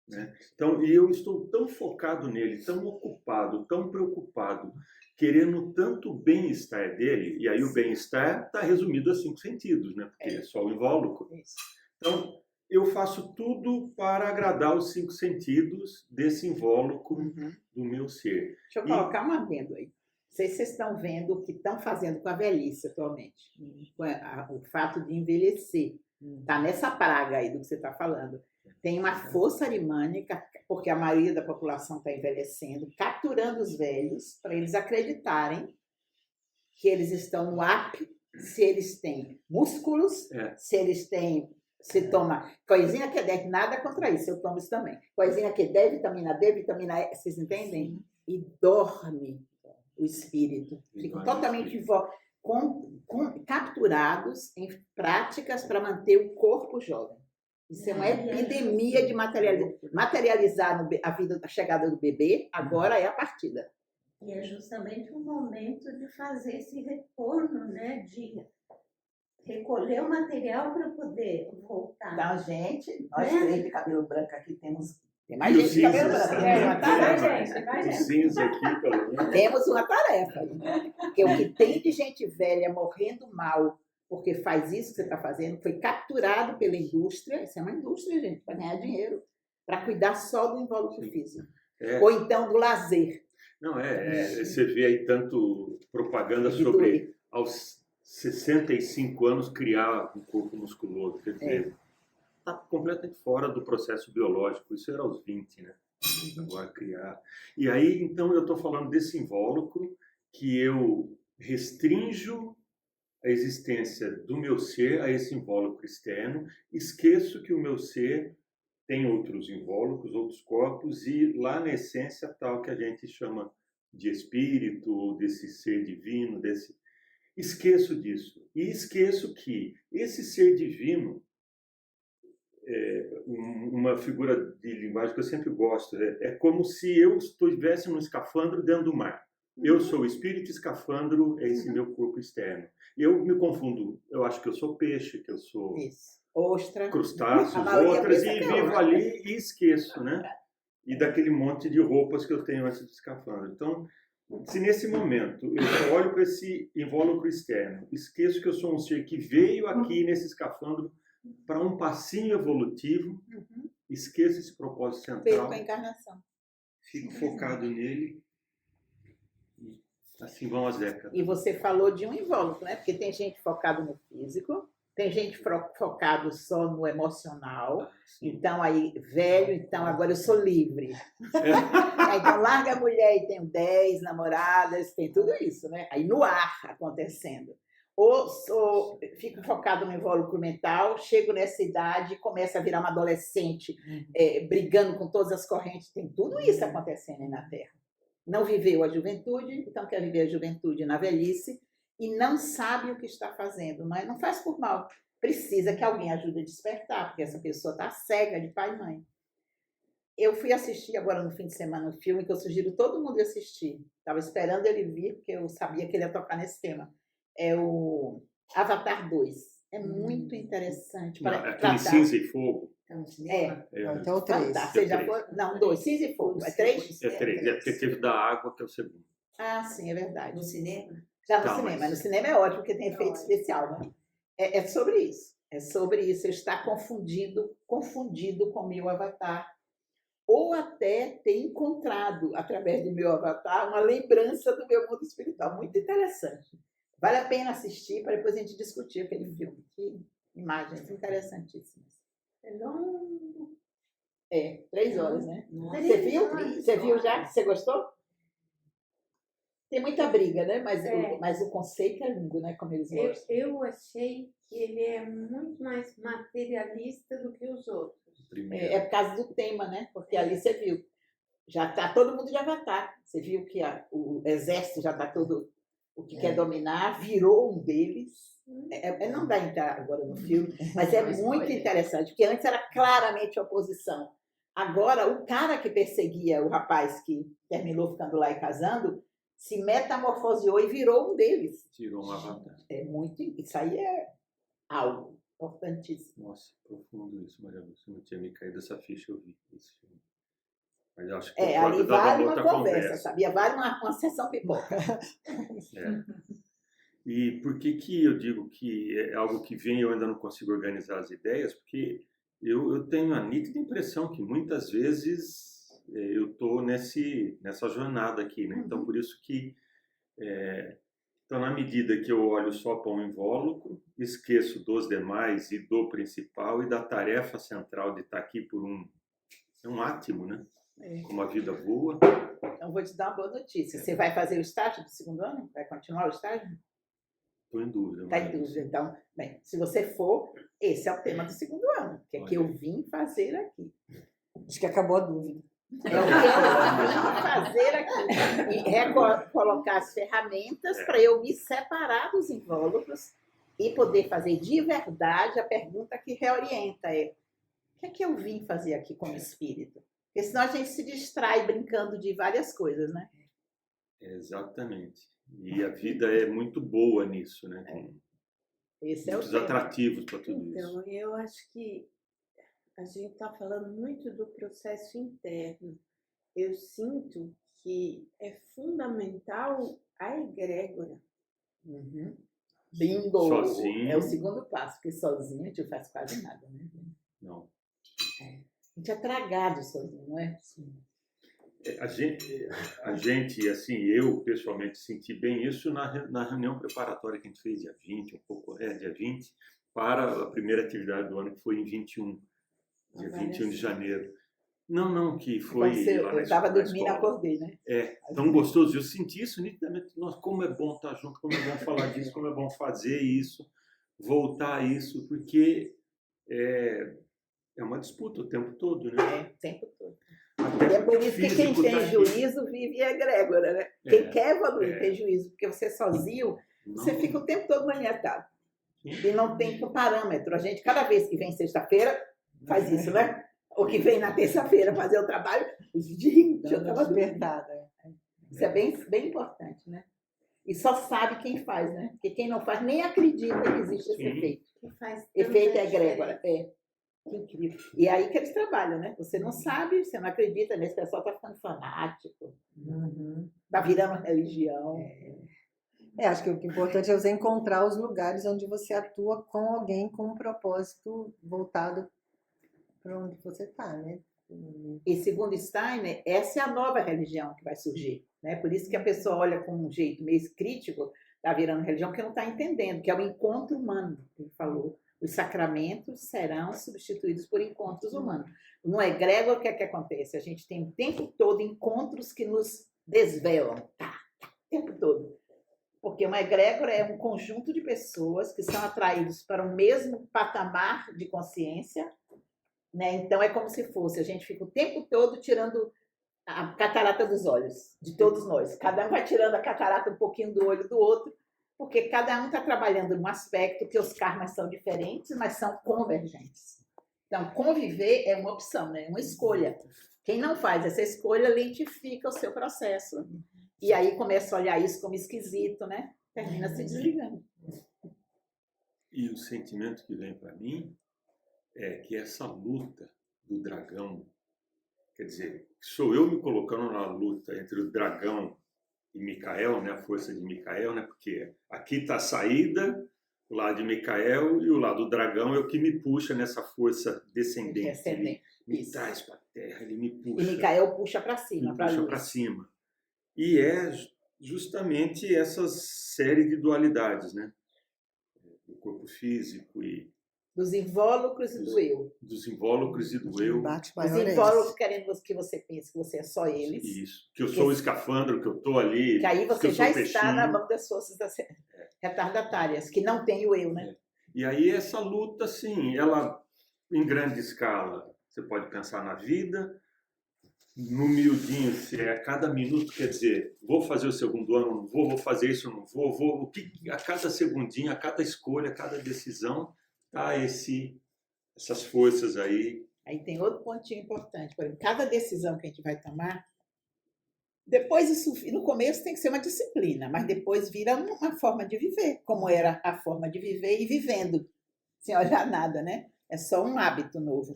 Né? Então, e eu estou tão focado nele, tão ocupado, tão preocupado, querendo tanto o bem-estar dele, e aí o bem-estar está resumido a 5 sentidos, né? Porque é só o invólucro. Isso. Então, eu faço tudo para agradar os 5 sentidos desse invólucro do meu ser. Deixa eu colocar um adendo aí. Não sei se vocês estão vendo o que estão fazendo com a velhice atualmente. O fato de envelhecer. Está nessa praga aí do que você está falando. Tem uma força arimânica, porque a maioria da população está envelhecendo, capturando os velhos para eles acreditarem que eles estão no ápice, se eles têm músculos, se eles têm... Se toma coisinha que deve, nada contra isso, eu tomo isso também. Coisinha que deve, vitamina D, vitamina E, vocês entendem? Sim. E dorme o espírito. Ficam totalmente capturados em práticas para manter o corpo jovem. Isso é uma epidemia de materializar a chegada do bebê, agora é a partida. E é justamente o momento de fazer esse retorno, né? De recolher o material para poder voltar. Então, gente, nós três de cabelo branco aqui temos... Tem mais E gente de cabelo branco. O cinza aqui, pelo menos. Temos uma tarefa. Porque o que tem de gente velha morrendo mal porque faz isso que você está fazendo, foi capturado pela indústria, isso é uma indústria, gente, para ganhar dinheiro, para cuidar só do invólucro físico. Ou então do lazer. Não, você vê aí tanto propaganda sobre aos 65 anos criar um corpo musculoso, quer dizer, está completamente fora do processo biológico, isso era aos 20, né? Agora criar. E aí, então, eu estou falando desse invólucro que eu restrinjo a existência do meu ser a esse invólucro externo, esqueço que o meu ser tem outros invólucros, outros corpos, e lá na essência tal que a gente chama de espírito, desse ser divino, esqueço disso. E esqueço que esse ser divino, uma figura de linguagem que eu sempre gosto, é como se eu estivesse num escafandro dentro do mar. Eu sou o espírito, escafandro é esse meu corpo externo. Eu me confundo, eu acho que eu sou peixe, que eu sou ostra, crustáceos, outras, e vivo ali e esqueço, né? E daquele monte de roupas que eu tenho antes do escafandro. Então, se nesse momento eu olho para esse invólucro externo, esqueço que eu sou um ser que veio aqui nesse escafandro para um passinho evolutivo, esqueço esse propósito central, perco a encarnação, fico focado nele, e assim vão as décadas. E você falou de um invólucro, né? Porque tem gente focada no físico, tem gente focado só no emocional, então aí, velho, então agora eu sou livre. Então larga a mulher e tenho 10 namoradas, tem tudo isso, né? Aí no ar acontecendo. Ou fico focado no invólucro mental, chego nessa idade e começo a virar uma adolescente, brigando com todas as correntes, tem tudo isso acontecendo aí na Terra. Não viveu a juventude, então quer viver a juventude na velhice, e não sabe o que está fazendo, mas não faz por mal. Precisa que alguém ajude a despertar, porque essa pessoa está cega de pai e mãe. Eu fui assistir agora no fim de semana um filme que eu sugiro todo mundo assistir. Estava esperando ele vir, porque eu sabia que ele ia tocar nesse tema. É o Avatar 2. É muito interessante. Aquele cinza e fogo. Então, 3. Não, 2. Cinza e fogo. É 3? É 3. É porque teve da água, que é o segundo. Ah, sim, é verdade. No cinema? Já no cinema. Mas no cinema é ótimo, porque tem efeito especial, né? É sobre isso. É sobre isso. Eu estar confundido com o meu avatar. Ou até ter encontrado, através do meu avatar, uma lembrança do meu mundo espiritual. Muito interessante. Vale a pena assistir para depois a gente discutir aquele filme. Que imagens interessantíssimas. É longo. 3 horas, né? Nossa. Você viu? Você viu já? Você gostou? Tem muita briga, né? Mas o conceito é lindo, né? Como eles mostram. Eu achei que ele é muito mais materialista do que os outros. É por causa do tema, né? Porque ali você viu. Já está todo mundo de avatar. Você viu que o exército já está todo... O que quer dominar virou um deles. Não dá a entrar agora no filme, mas é muito interessante, porque antes era claramente oposição. Agora, o cara que perseguia o rapaz que terminou ficando lá e casando, se metamorfoseou e virou um deles. Tirou um avatar. Isso aí é algo importantíssimo. Nossa, profundo isso, Maria Lúcia. Não tinha me caído essa ficha, eu vi esse filme. Mas eu acho que Ali vale uma conversa, conversa, sabia? Vale uma sessão pipoca. E por que eu digo que é algo que vem e eu ainda não consigo organizar as ideias? Porque eu tenho a nítida impressão que muitas vezes eu estou nessa jornada aqui, né? Então, por isso que, então, na medida que eu olho só para um invólucro, esqueço dos demais e do principal e da tarefa central de estar aqui por um átimo, né? Como a vida voa. Então, vou te dar uma boa notícia. Você vai fazer o estágio do segundo ano? Vai continuar o estágio? Estou em dúvida. Está em dúvida. Então, bem, se você for, esse é o tema do segundo ano, que é que eu vim fazer aqui. Acho que acabou a dúvida. É o que eu vim fazer aqui. E colocar as ferramentas para eu me separar dos invólucros e poder fazer de verdade a pergunta que reorienta o que é que eu vim fazer aqui como espírito? Porque senão a gente se distrai brincando de várias coisas, né? Exatamente. E a vida é muito boa nisso, né? Esse é o muitos tema. atrativos para tudo isso. Então, eu acho que a gente está falando muito do processo interno. Eu sinto que é fundamental a egrégora. Bingo! Sozinho. É o segundo passo, porque sozinho a gente não faz quase nada, né? Não. A gente é tragado sozinho, não é? A gente, assim, eu pessoalmente senti bem isso na reunião preparatória que a gente fez dia 20, dia 20, para a primeira atividade do ano, que foi em 21, dia 21 de janeiro. Não, que foi lá na eu estava escola. dormindo e acordei, né? Tão gostoso. Eu senti isso nitidamente. Nossa, como é bom estar junto, como é bom falar disso, como é bom fazer isso, voltar a isso, porque é uma disputa o tempo todo, né? O tempo todo. Até E é por isso que quem tem tá juízo vive a egrégora, né? Quem quer evoluir tem juízo, porque você sozinho, você fica o tempo todo maniatado. E não tem parâmetro. A gente, cada vez que vem sexta-feira, faz isso, né? Ou que vem na terça-feira fazer o trabalho, gente, eu estava despertada. Isso é bem importante, né? E só sabe quem faz, né? Porque quem não faz nem acredita que existe esse efeito. Efeito egrégora. Que incrível. E é aí que eles trabalham, né? Você não sabe, você não acredita nesse pessoal, está ficando fanático, está virando religião. Acho que o que é importante é você encontrar os lugares onde você atua com alguém com um propósito voltado para onde você está, né? E segundo Steiner, essa é a nova religião que vai surgir, né? Por isso que a pessoa olha com um jeito meio crítico, está virando religião, porque não está entendendo, que é o encontro humano, que ele falou. Os sacramentos serão substituídos por encontros humanos. No egrégor, o que é que acontece? A gente tem o tempo todo encontros que nos desvelam. O tempo todo. Porque uma egrégora é um conjunto de pessoas que são atraídos para o mesmo patamar de consciência, né? Então, é como se fosse, a gente fica o tempo todo tirando a catarata dos olhos, de todos nós. Cada um vai tirando a catarata um pouquinho do olho do outro, porque cada um está trabalhando num aspecto que os karmas são diferentes, mas são convergentes. Então, conviver é uma opção, né? Uma escolha. Quem não faz essa escolha lentifica o seu processo. E aí começa a olhar isso como esquisito, né? Termina se desligando. E o sentimento que vem para mim é que essa luta do dragão, quer dizer, sou eu me colocando na luta entre o dragão e Micael, né, a força de Micael, né, porque aqui está a saída, o lado de Micael, e o lado do dragão é o que me puxa nessa força descendente. Ele me traz para a terra, ele me puxa. E Micael puxa para cima, para a luz. Puxa para cima. E é justamente essa série de dualidades, né? Do corpo físico e dos invólucros e do eu. Dos invólucros e do eu. Os invólucros querendo que você pense que você é só eles. Isso. Que eu sou o escafandro, que eu estou ali. Que aí você já está peixinho. na mão das forças retardatárias, que não tem o eu, né? E aí essa luta, assim, ela, em grande escala, você pode pensar na vida, no miudinho, se é a cada minuto, quer dizer, vou fazer o segundo ano, não vou fazer isso, não vou, o que a cada segundinho, a cada escolha, a cada decisão, tá essas forças aí. Aí tem outro pontinho importante. Por exemplo, cada decisão que a gente vai tomar, depois isso, no começo tem que ser uma disciplina, mas depois vira uma forma de viver, como era a forma de viver e vivendo, sem olhar nada, né? É só um hábito novo,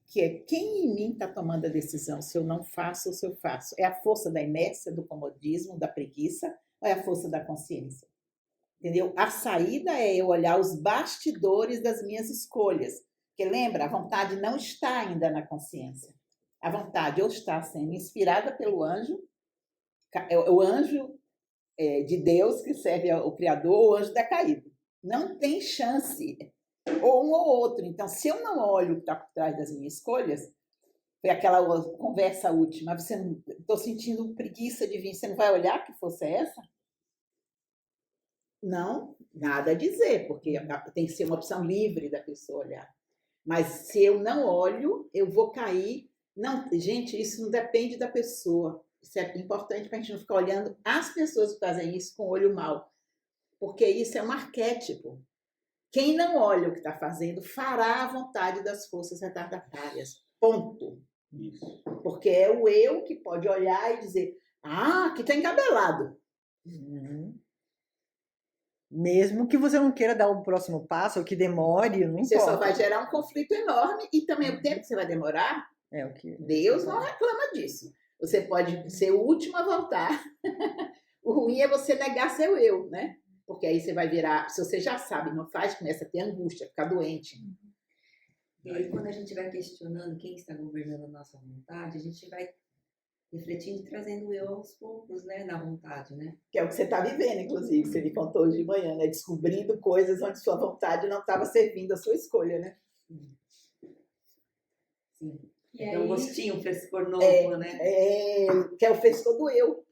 que é quem em mim está tomando a decisão, se eu não faço ou se eu faço. É a força da inércia, do comodismo, da preguiça, ou é a força da consciência? Entendeu? A saída é eu olhar os bastidores das minhas escolhas. Porque lembra, a vontade não está ainda na consciência. A vontade ou está sendo inspirada pelo anjo, o anjo de Deus que serve ao Criador, ou o anjo decaído. Não tem chance, ou um ou outro. Então, se eu não olho o que está por trás das minhas escolhas, foi aquela conversa última, estou sentindo preguiça de vir, você não vai olhar que força é essa? Não, nada a dizer, porque tem que ser uma opção livre da pessoa olhar. Mas se eu não olho, eu vou cair. Não, gente, isso não depende da pessoa. Isso é importante para a gente não ficar olhando as pessoas que fazem isso com o olho mau. Porque isso é um arquétipo. Quem não olha o que está fazendo fará a vontade das forças retardatárias. Ponto. Isso. Porque é o eu que pode olhar e dizer, aqui está encabelado. Mesmo que você não queira dar o próximo passo, ou que demore, não importa. Você só vai gerar um conflito enorme e também o tempo que você vai demorar, Deus não reclama disso. Você pode ser o último a voltar. O ruim é você negar seu eu, né? Porque aí você vai virar, se você já sabe, não faz, começa a ter angústia, ficar doente. E aí, quando a gente vai questionando quem está governando a nossa vontade, a gente vai refletindo e trazendo o eu aos poucos, né? Na vontade, né? Que é o que você está vivendo, inclusive. Você me contou hoje de manhã, né? Descobrindo coisas onde sua vontade não estava servindo a sua escolha, né? Sim. E então, aí... um gostinho, um frescor novo, né? Que é o frescor do eu.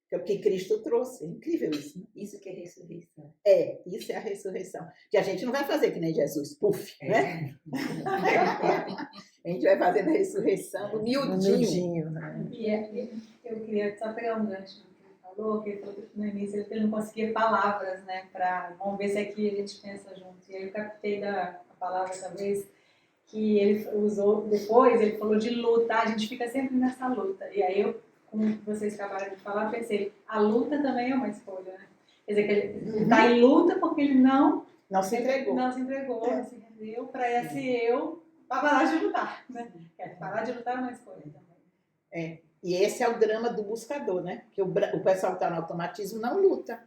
Que é o que Cristo trouxe. É incrível isso, né? Isso que é ressurreição. Isso é a ressurreição. Que a gente não vai fazer que nem Jesus, puf, né? A gente vai fazer a ressurreição no miudinho. Né? E eu queria só pegar um gancho que ele falou, que ele falou que no início ele não conseguia palavras, né? Vamos ver se aqui a gente pensa junto. E aí eu captei da palavra, talvez, que ele usou depois, ele falou de luta. A gente fica sempre nessa luta. E aí eu, como vocês acabaram de falar, pensei, a luta também é uma escolha, né? Quer dizer, que ele está em luta porque ele não se entregou. Não se entregou, não se rendeu para esse eu parar de lutar, né? Parar de lutar é uma escolha também. E esse é o drama do buscador, né? Que o pessoal que está no automatismo não luta.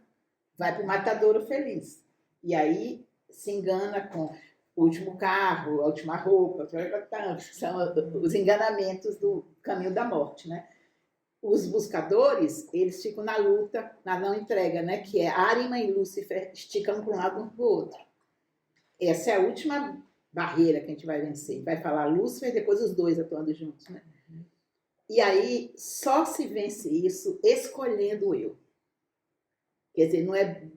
Vai para o matadouro feliz. E aí se engana com o último carro, a última roupa, são os enganamentos do caminho da morte, né? Os buscadores, eles ficam na luta, na não entrega, né? Que é Arima e Lúcifer esticam para um lado e para o outro. Essa é a última barreira que a gente vai vencer. Vai falar Lúcifer e depois os dois atuando juntos, né? E aí só se vence isso escolhendo o eu. Quer dizer, não é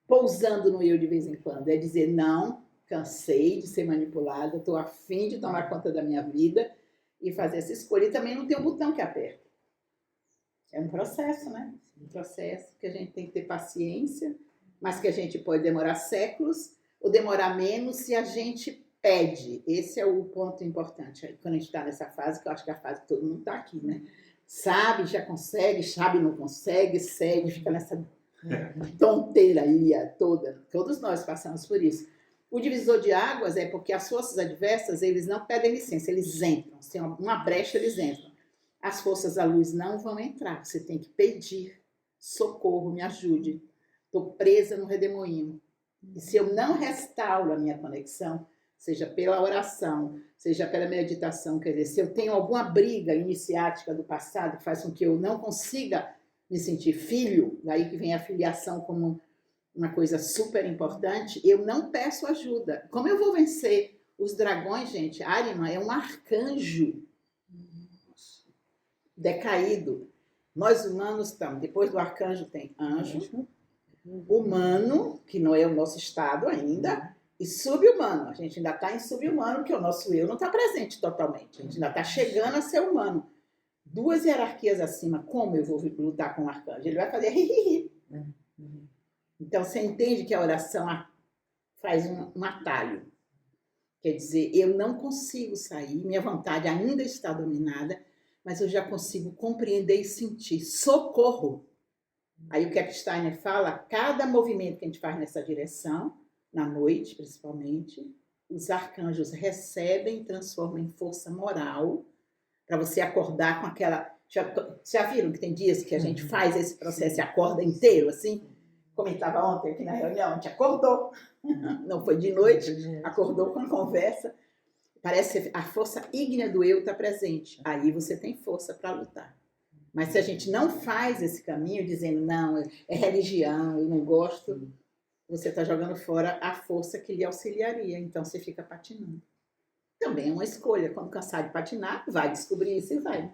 pousando no eu de vez em quando, é dizer não, cansei de ser manipulada, estou a fim de tomar conta da minha vida e fazer essa escolha. E também não tem um botão que aperta. É um processo, né? Um processo que a gente tem que ter paciência, mas que a gente pode demorar séculos ou demorar menos se a gente pede. Esse é o ponto importante. Quando a gente está nessa fase, que eu acho que é a fase que todo mundo está aqui, né? Sabe, já consegue, sabe, não consegue, segue, fica nessa tonteira aí toda. Todos nós passamos por isso. O divisor de águas é porque as forças adversas, eles não pedem licença, eles entram. Se tem uma brecha, eles entram. As forças da luz não vão entrar. Você tem que pedir socorro, me ajude. Estou presa no redemoinho. E se eu não restauro a minha conexão, seja pela oração, seja pela meditação, quer dizer, se eu tenho alguma briga iniciática do passado que faz com que eu não consiga me sentir filho, daí que vem a filiação como uma coisa super importante, eu não peço ajuda. Como eu vou vencer os dragões, gente? Arima é um arcanjo decaído. Nós humanos estamos, depois do arcanjo tem anjo, humano, que não é o nosso estado ainda, E subhumano, a gente ainda está em subhumano, porque o nosso eu não está presente totalmente. A gente ainda está chegando a ser humano. 2 hierarquias acima, como eu vou lutar com o arcanjo? Ele vai fazer ri. Então, você entende que a oração faz um atalho. Quer dizer, eu não consigo sair, minha vontade ainda está dominada, mas eu já consigo compreender e sentir. Socorro! Aí o que a Steiner fala, cada movimento que a gente faz nessa direção, na noite principalmente, os arcanjos recebem e transformam em força moral para você acordar com aquela... Já viram que tem dias que a gente faz esse processo e acorda inteiro, assim? Como estava ontem aqui na reunião, a gente acordou. Não foi de noite, acordou com a conversa. Parece que a força ígnea do eu está presente. Aí você tem força para lutar. Mas se a gente não faz esse caminho, dizendo, não, é religião, eu não gosto, você está jogando fora a força que lhe auxiliaria. Então você fica patinando. Também é uma escolha. Quando cansar de patinar, vai descobrir isso e vai.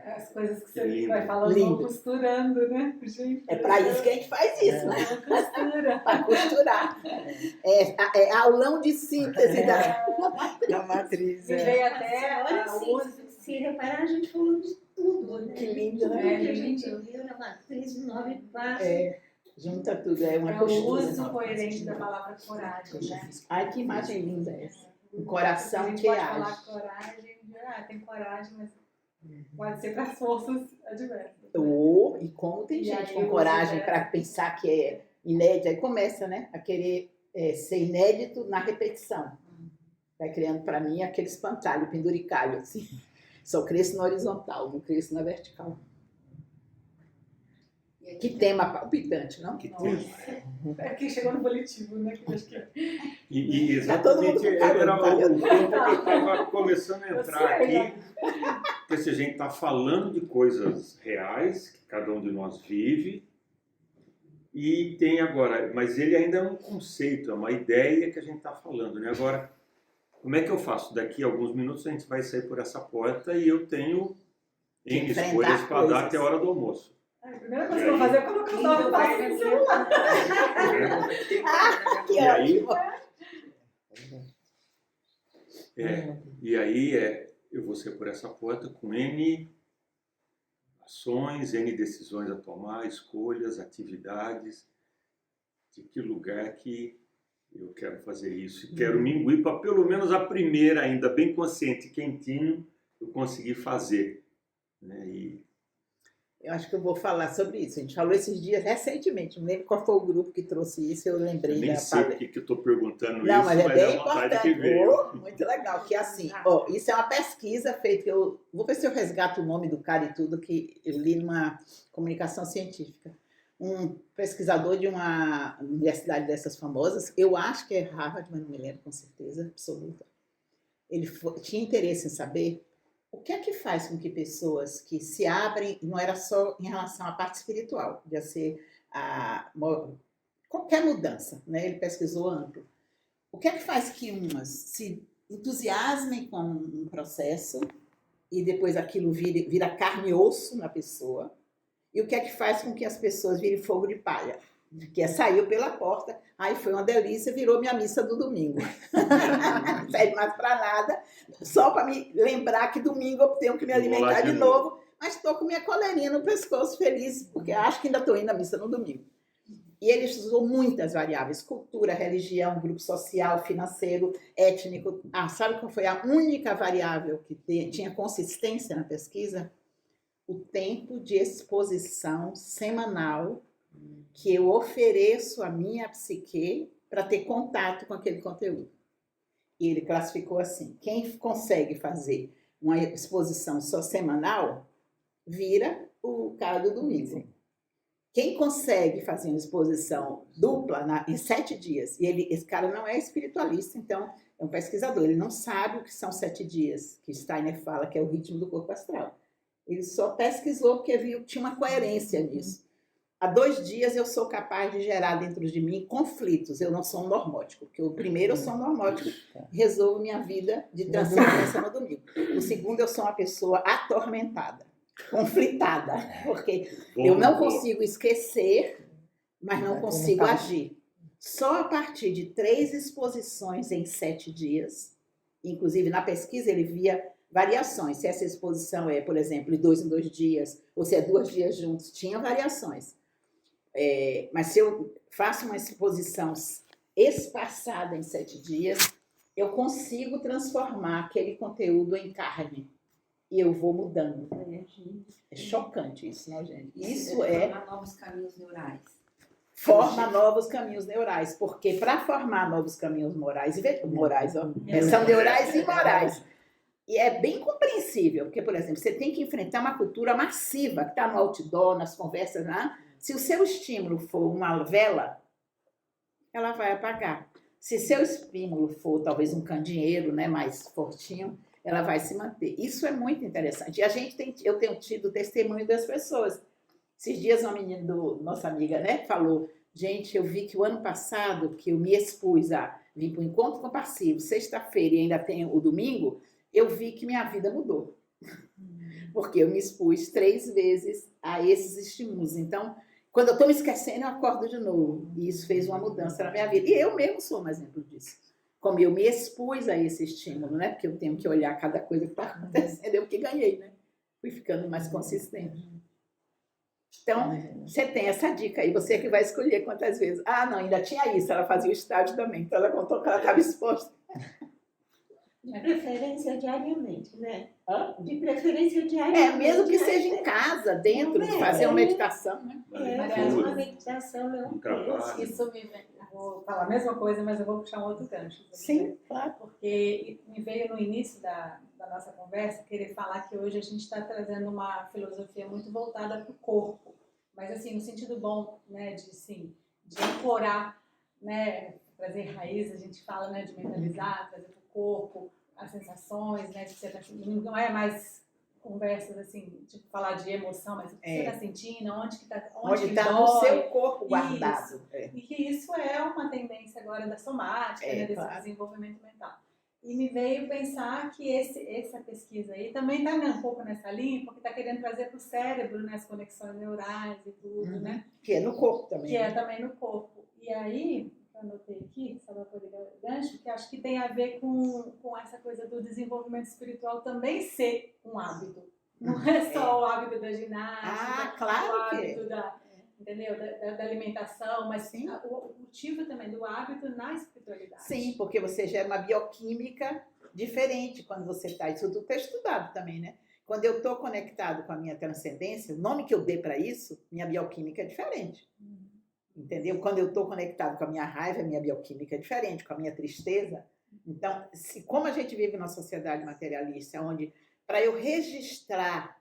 As coisas que você vai falando vão costurando, né? Gente, é para isso que a gente faz isso, né? Costura. Para costurar. É aulão de síntese da matriz. E veio até se reparar, a gente falou de tudo, né? Que lindo, né? Tudo que a gente viu na matriz de 9 passos. Junta tudo, é uma o costura. uso coerente da palavra coragem, né? Ai, que imagem linda essa. Um coração que pode age. falar coragem, tem coragem, mas pode ser para as forças adversas. E como tem E gente aí com coragem para pensar que é inédito, aí começa, né, a querer ser inédito na repetição. Vai criando para mim aquele espantalho, penduricalho, assim. Só cresço na horizontal, não cresço na vertical. Que tema palpitante, não? Que tema. É que chegou no volitivo, né? Que acho que é. E exatamente era o ponto que estava começando a entrar aqui. Porque se a gente está falando de coisas reais, que cada um de nós vive, e tem agora, mas ele ainda é um conceito, é uma ideia que a gente está falando, né? Agora, como é que eu faço? Daqui a alguns minutos a gente vai sair por essa porta e eu tenho N escolhas para dar até a hora do almoço. A primeira coisa que eu vou fazer é colocar o nome para no celular. E aí eu vou sair por essa porta com N ações, N decisões a tomar, escolhas, atividades, de que lugar que eu quero fazer isso. E quero me imbuir para pelo menos a primeira, ainda bem consciente, quentinho, eu conseguir fazer. Né? Eu acho que eu vou falar sobre isso. A gente falou esses dias recentemente. Não lembro qual foi o grupo que trouxe isso, eu lembrei. Nem sei por que eu estou perguntando isso, mas é bem importante. Muito legal, que assim, isso é uma pesquisa feita, eu vou ver se eu resgato o nome do cara e tudo, que eu li numa comunicação científica. Um pesquisador de uma universidade dessas famosas, eu acho que é Harvard, mas não me lembro com certeza absoluta. Ele tinha interesse em saber o que é que faz com que pessoas que se abrem, não era só em relação à parte espiritual, podia ser qualquer mudança, né? Ele pesquisou amplo. O que é que faz que umas se entusiasmem com um processo e depois aquilo vira carne e osso na pessoa? E o que é que faz com que as pessoas virem fogo de palha? Que saiu pela porta, aí foi uma delícia, virou minha missa do domingo. Não serve mais para nada, só para me lembrar que domingo eu tenho que me alimentar de novo, mas estou com minha coleirinha no pescoço, feliz, porque acho que ainda estou indo à missa no domingo. E ele usou muitas variáveis, cultura, religião, grupo social, financeiro, étnico. Sabe qual foi a única variável que tinha consistência na pesquisa? O tempo de exposição semanal que eu ofereço à minha psique para ter contato com aquele conteúdo. E ele classificou assim: quem consegue fazer uma exposição só semanal, vira o cara do domingo. Quem consegue fazer uma exposição dupla em 7 dias, e esse cara não é espiritualista, então é um pesquisador, ele não sabe o que são 7 dias, que Steiner fala que é o ritmo do corpo astral. Ele só pesquisou porque viu que tinha uma coerência nisso. Há 2 dias eu sou capaz de gerar dentro de mim conflitos. Eu não sou um normótico, porque o primeiro eu sou um normótico, resolvo minha vida de transcendência no domingo. O segundo eu sou uma pessoa atormentada, conflitada, porque eu não consigo esquecer, mas não consigo agir. Só a partir de 3 exposições em 7 dias, inclusive na pesquisa ele via variações. Se essa exposição é, por exemplo, de 2 em 2 dias, ou se é 2 dias juntos, tinha variações. Mas se eu faço uma exposição espaçada em 7 dias, eu consigo transformar aquele conteúdo em carne. E eu vou mudando. É chocante isso, não, gente? Isso formar novos caminhos neurais. Forma novos caminhos neurais, porque para formar novos caminhos morais, são neurais e morais. E é bem compreensível, porque, por exemplo, você tem que enfrentar uma cultura massiva, que está no outdoor, nas conversas, né? Se o seu estímulo for uma vela, ela vai apagar. Se seu estímulo for talvez um candeeiro, né, mais fortinho, ela vai se manter. Isso é muito interessante. E eu tenho tido testemunho das pessoas. Esses dias uma menina, nossa amiga, né, falou, gente, eu vi que o ano passado, que eu me expus a vir para o encontro compassivo, sexta-feira e ainda tem o domingo, eu vi que minha vida mudou. Porque eu me expus 3 vezes a esses estímulos. Então, quando eu estou me esquecendo, eu acordo de novo. E isso fez uma mudança na minha vida. E eu mesmo sou um exemplo disso. Como eu me expus a esse estímulo, né? Porque eu tenho que olhar cada coisa que está acontecendo. Eu que ganhei, né? Fui ficando mais consistente. Então, você tem essa dica aí. Você que vai escolher quantas vezes. Ah, não, ainda tinha isso. Ela fazia o estágio também. Então, ela contou que ela estava exposta. De preferência diariamente, né? Hã? De preferência diariamente. Mesmo que seja em casa, dentro, de fazer uma meditação, né? Fazer uma meditação, não. Isso me vem. Vou falar a mesma coisa, mas eu vou puxar um outro gancho. Sim, claro. Porque me veio no início da nossa conversa querer falar que hoje a gente está trazendo uma filosofia muito voltada para o corpo. Mas, assim, no sentido bom, né? De ancorar, né? Trazer raiz, a gente fala, né? De mentalizar, trazer para o corpo as sensações, né? De você não é mais conversas assim, tipo falar de emoção, mas o que você está sentindo, onde está no seu corpo guardado. E que isso é uma tendência agora da somática, né? Desse desenvolvimento mental. E me veio pensar que essa pesquisa aí também está um pouco nessa linha, porque está querendo trazer para o cérebro, né, as conexões neurais e tudo, né? Que é no corpo também. Que é também no corpo. E aí, eu anotei aqui, só para poder dar o gancho, que acho que tem a ver com essa coisa do desenvolvimento espiritual também ser um hábito. Não é só o hábito da ginástica, claro o hábito entendeu? Da alimentação, mas sim, o motivo também do hábito na espiritualidade. Sim, porque você gera uma bioquímica diferente quando você está. Isso tudo está estudado também, né? Quando eu estou conectado com a minha transcendência, o nome que eu dei para isso, minha bioquímica é diferente. Entendeu? Quando eu estou conectado com a minha raiva, minha bioquímica é diferente, com a minha tristeza. Então, como a gente vive numa sociedade materialista, onde para eu registrar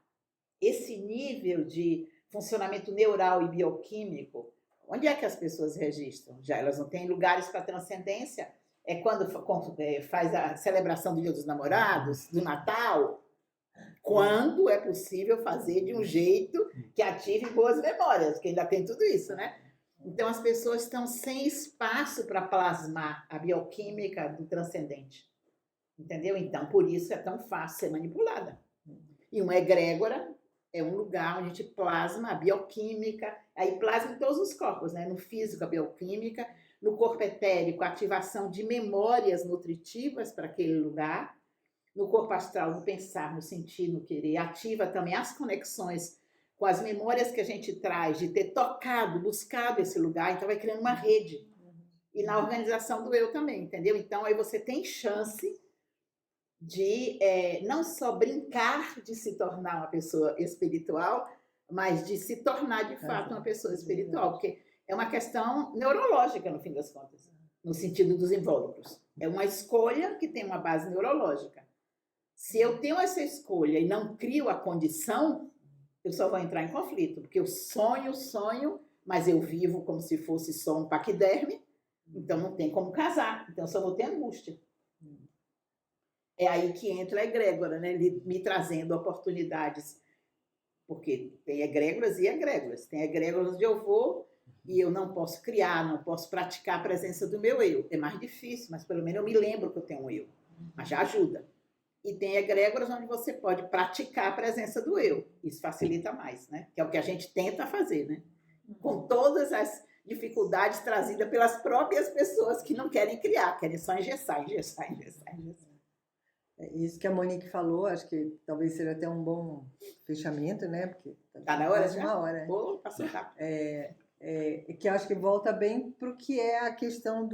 esse nível de funcionamento neural e bioquímico, onde é que as pessoas registram? Já elas não têm lugares para transcendência? É quando faz a celebração do Dia dos Namorados, do Natal, quando é possível fazer de um jeito que ative boas memórias, porque ainda tem tudo isso, né? Então, as pessoas estão sem espaço para plasmar a bioquímica do transcendente. Entendeu? Então, por isso é tão fácil ser manipulada. E uma egrégora é um lugar onde a gente plasma a bioquímica, aí plasma em todos os corpos, né? No físico, a bioquímica, no corpo etérico, a ativação de memórias nutritivas para aquele lugar, no corpo astral, no pensar, no sentir, no querer, ativa também as conexões com as memórias que a gente traz de ter tocado, buscado esse lugar, então vai criando uma rede. E na organização do eu também, entendeu? Então aí você tem chance de não só brincar de se tornar uma pessoa espiritual, mas de se tornar de fato uma pessoa espiritual, porque é uma questão neurológica, no fim das contas, no sentido dos invólucros. É uma escolha que tem uma base neurológica. Se eu tenho essa escolha e não crio a condição, eu só vou entrar em conflito, porque eu sonho, mas eu vivo como se fosse só um paquiderme, então não tem como casar, então só vou ter angústia. É aí que entra a egrégora, né? Me trazendo oportunidades, porque tem egrégoras e egrégoras. Tem egrégoras onde eu vou e eu não posso criar, não posso praticar a presença do meu eu. É mais difícil, mas pelo menos eu me lembro que eu tenho um eu, mas já ajuda. E tem egrégoras onde você pode praticar a presença do eu. Isso facilita mais, né? Que é o que a gente tenta fazer, né? Com todas as dificuldades trazidas pelas próprias pessoas que não querem criar, querem só engessar. É isso que a Monique falou, acho que talvez seja até um bom fechamento, né? Porque Tá na hora quase já? uma hora. Pô, passou rápido. Que eu acho que volta bem para o que é a questão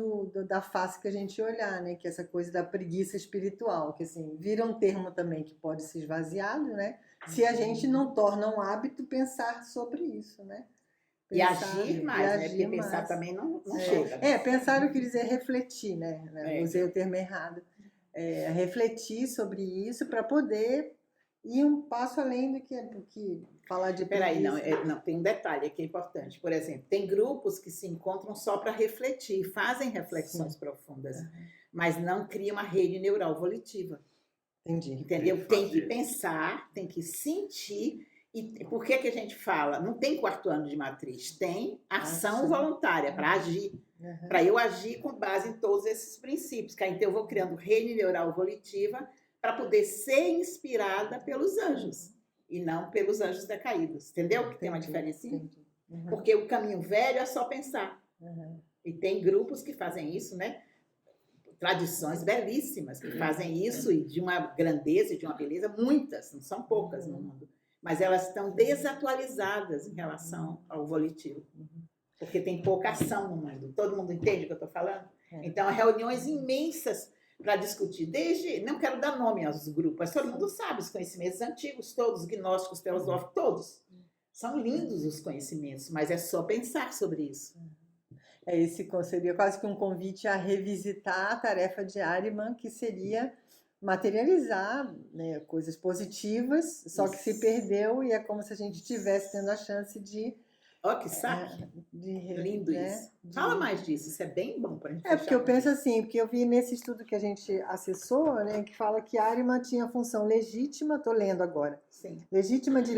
da face que a gente olhar, né? Que é essa coisa da preguiça espiritual, que assim, vira um termo também que pode ser esvaziado, né? Se a gente não torna um hábito pensar sobre isso, né? E agir mais, né? Porque pensar mais. também não chega. Pensar eu queria dizer refletir, né? É. Usei o termo errado. Refletir sobre isso para poder ir um passo além do que falar de Peraí, preguiça. não, tem um detalhe aqui importante. Por exemplo, tem grupos que se encontram só para refletir, fazem reflexões profundas, mas não criam uma rede neural volitiva. Entendi. Entendeu? Tem que pensar, tem que sentir. E por que a gente fala? Não tem quarto ano de matriz, tem ação voluntária para agir. Para eu agir com base em todos esses princípios. Que aí, então eu vou criando rede neural volitiva para poder ser inspirada pelos anjos e não pelos anjos decaídos. Entendeu? Que tem uma diferencinha? Porque o caminho velho é só pensar. E tem grupos que fazem isso, né? Tradições belíssimas que fazem isso e de uma grandeza e de uma beleza, muitas, não são poucas no mundo. Mas elas estão desatualizadas em relação ao volitivo. Porque tem pouca ação no mundo. Todo mundo entende o que eu estou falando? Então, reuniões imensas para discutir. Desde, não quero dar nome aos grupos, mas todo mundo sabe os conhecimentos antigos, todos, gnósticos, teosóficos, todos. São lindos os conhecimentos, mas é só pensar sobre isso. Esse seria quase que um convite a revisitar a tarefa de Ariman, que seria materializar, né, coisas positivas, só que se perdeu e é como se a gente estivesse tendo a chance de... Ó, que saco! Lindo isso. Fala mais disso, isso é bem bom para a gente fechar. Porque eu penso assim, porque eu vi nesse estudo que a gente acessou, né, que fala que Ariman tinha a função legítima, estou lendo agora, legítima de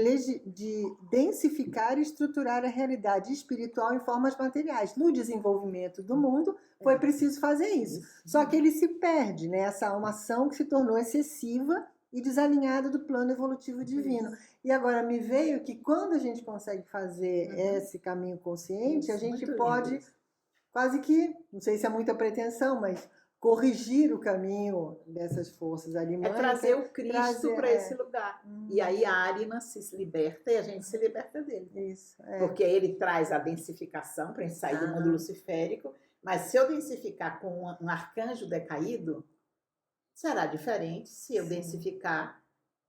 densificar e estruturar a realidade espiritual em formas materiais. No desenvolvimento do mundo, foi preciso fazer isso. Só que ele se perde, né, essa uma ação que se tornou excessiva e desalinhada do plano evolutivo divino. E agora me veio que quando a gente consegue fazer esse caminho consciente, a gente pode quase que, não sei se é muita pretensão, mas corrigir o caminho dessas forças alimãs. É trazer o Cristo para esse lugar. E aí a Ariman se liberta e a gente se liberta dele. Isso. Porque ele traz a densificação para a gente sair do mundo luciférico, mas se eu densificar com um arcanjo decaído, será diferente se eu densificar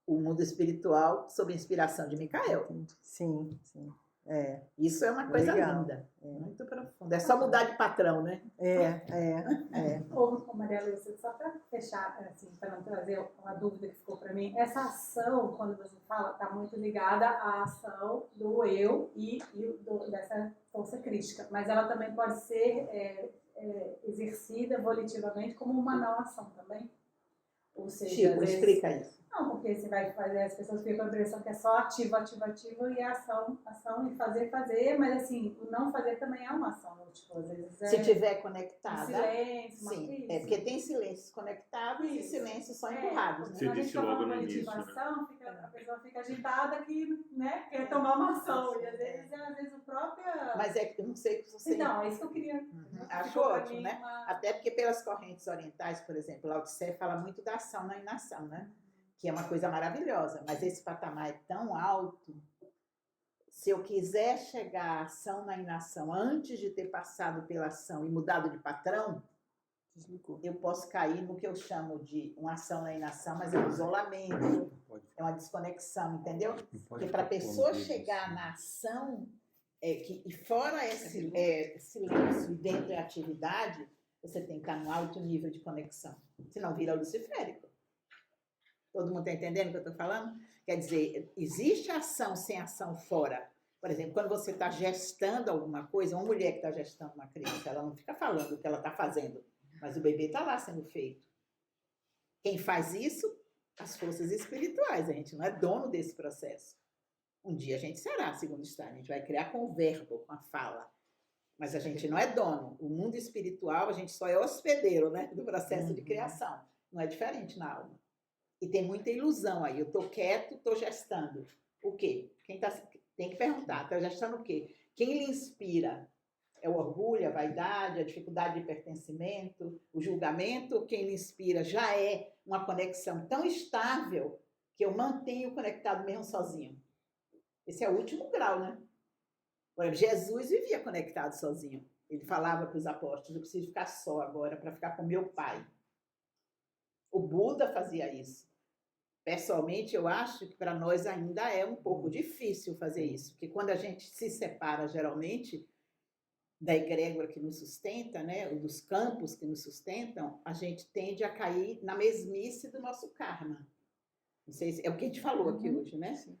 o mundo espiritual sob a inspiração de Micael. Sim. Isso é uma coisa linda, muito profunda. É só mudar de patrão, né? Ô, Maria Lúcia, só para fechar, assim, para não trazer uma dúvida que ficou para mim, essa ação, quando você fala, está muito ligada à ação do eu e dessa força crística, mas ela também pode ser exercida volitivamente como uma não ação também? Ou seja, explica isso. Não, porque você vai fazer, as pessoas ficam com a impressão que é só ativo e ação e fazer, mas assim, o não fazer também é uma ação, tipo, às vezes se tiver conectada. Silêncio, sim, porque tem silêncios conectados e silêncios só empurrados. Né? A gente está falando de motivação, a pessoa fica agitada que, né, quer tomar uma ação, e às vezes o próprio... Mas é que eu não sei se você... Então, é isso que eu queria... Acho ótimo, né? Até porque pelas correntes orientais, por exemplo, Lao Tse fala muito da ação na inação, né? Que é uma coisa maravilhosa, mas esse patamar é tão alto, se eu quiser chegar à ação na inação antes de ter passado pela ação e mudado de patrão, eu posso cair no que eu chamo de uma ação na inação, mas é um isolamento, é uma desconexão, entendeu? Porque para a pessoa chegar na ação, e fora esse silêncio e dentro da atividade, você tem que estar num alto nível de conexão, senão vira luciférico. Todo mundo está entendendo o que eu estou falando? Quer dizer, existe ação sem ação fora. Por exemplo, quando você está gestando alguma coisa, uma mulher que está gestando uma criança, ela não fica falando o que ela está fazendo, mas o bebê está lá sendo feito. Quem faz isso? As forças espirituais. A gente não é dono desse processo. Um dia a gente será, segundo estágio. A gente vai criar com o verbo, com a fala. Mas a gente não é dono. O mundo espiritual, a gente só é hospedeiro, né, do processo de criação. Não é diferente na alma. E tem muita ilusão aí. Eu estou quieto, estou gestando. O quê? Tem que perguntar. Está gestando o quê? Quem lhe inspira? É o orgulho, a vaidade, a dificuldade de pertencimento, o julgamento. Quem me inspira já é uma conexão tão estável que eu mantenho conectado mesmo sozinho. Esse é o último grau, né? Por exemplo, Jesus vivia conectado sozinho. Ele falava para os apóstolos, eu preciso ficar só agora para ficar com meu pai. O Buda fazia isso. Pessoalmente, eu acho que para nós ainda é um pouco difícil fazer isso, porque quando a gente se separa, geralmente, da egrégora que nos sustenta, né, ou dos campos que nos sustentam, a gente tende a cair na mesmice do nosso karma. Não sei se é o que a gente falou aqui hoje, né? Sim.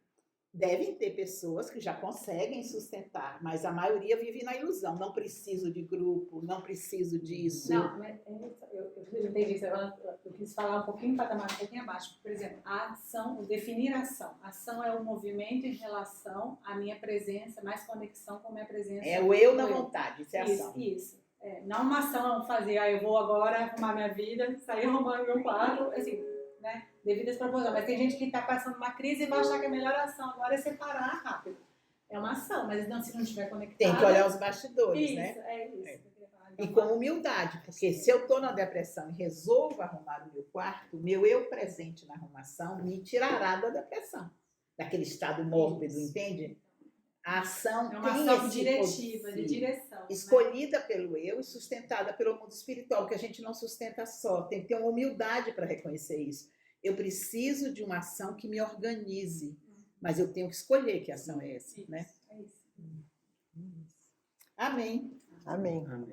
Devem ter pessoas que já conseguem sustentar, mas a maioria vive na ilusão. Não preciso de grupo, não preciso disso. Não, mas eu entendi. Eu quis falar um pouquinho, patamar um pouquinho abaixo. Por exemplo, a ação, o definir a ação. A ação é um movimento em relação à minha presença, mais conexão com a minha presença. É o eu na vontade, isso é ação. Isso. Não uma ação fazer, eu vou agora arrumar minha vida, sair arrumando meu quarto, assim, né? Devido às proporções. Mas tem gente que está passando uma crise e vai achar que a melhor ação agora é separar rápido. É uma ação, mas não, se não estiver conectado... Tem que olhar os bastidores, isso, né? É isso. E com humildade, porque se eu estou na depressão e resolvo arrumar o meu quarto, meu eu presente na arrumação me tirará da depressão, daquele estado mórbido, entende? A ação é uma tem ação esse diretiva, poder, de direção. escolhida pelo eu e sustentada pelo mundo espiritual, que a gente não sustenta só, tem que ter uma humildade para reconhecer isso. Eu preciso de uma ação que me organize, mas eu tenho que escolher que ação é essa, né? É isso. Amém. Amém. Amém.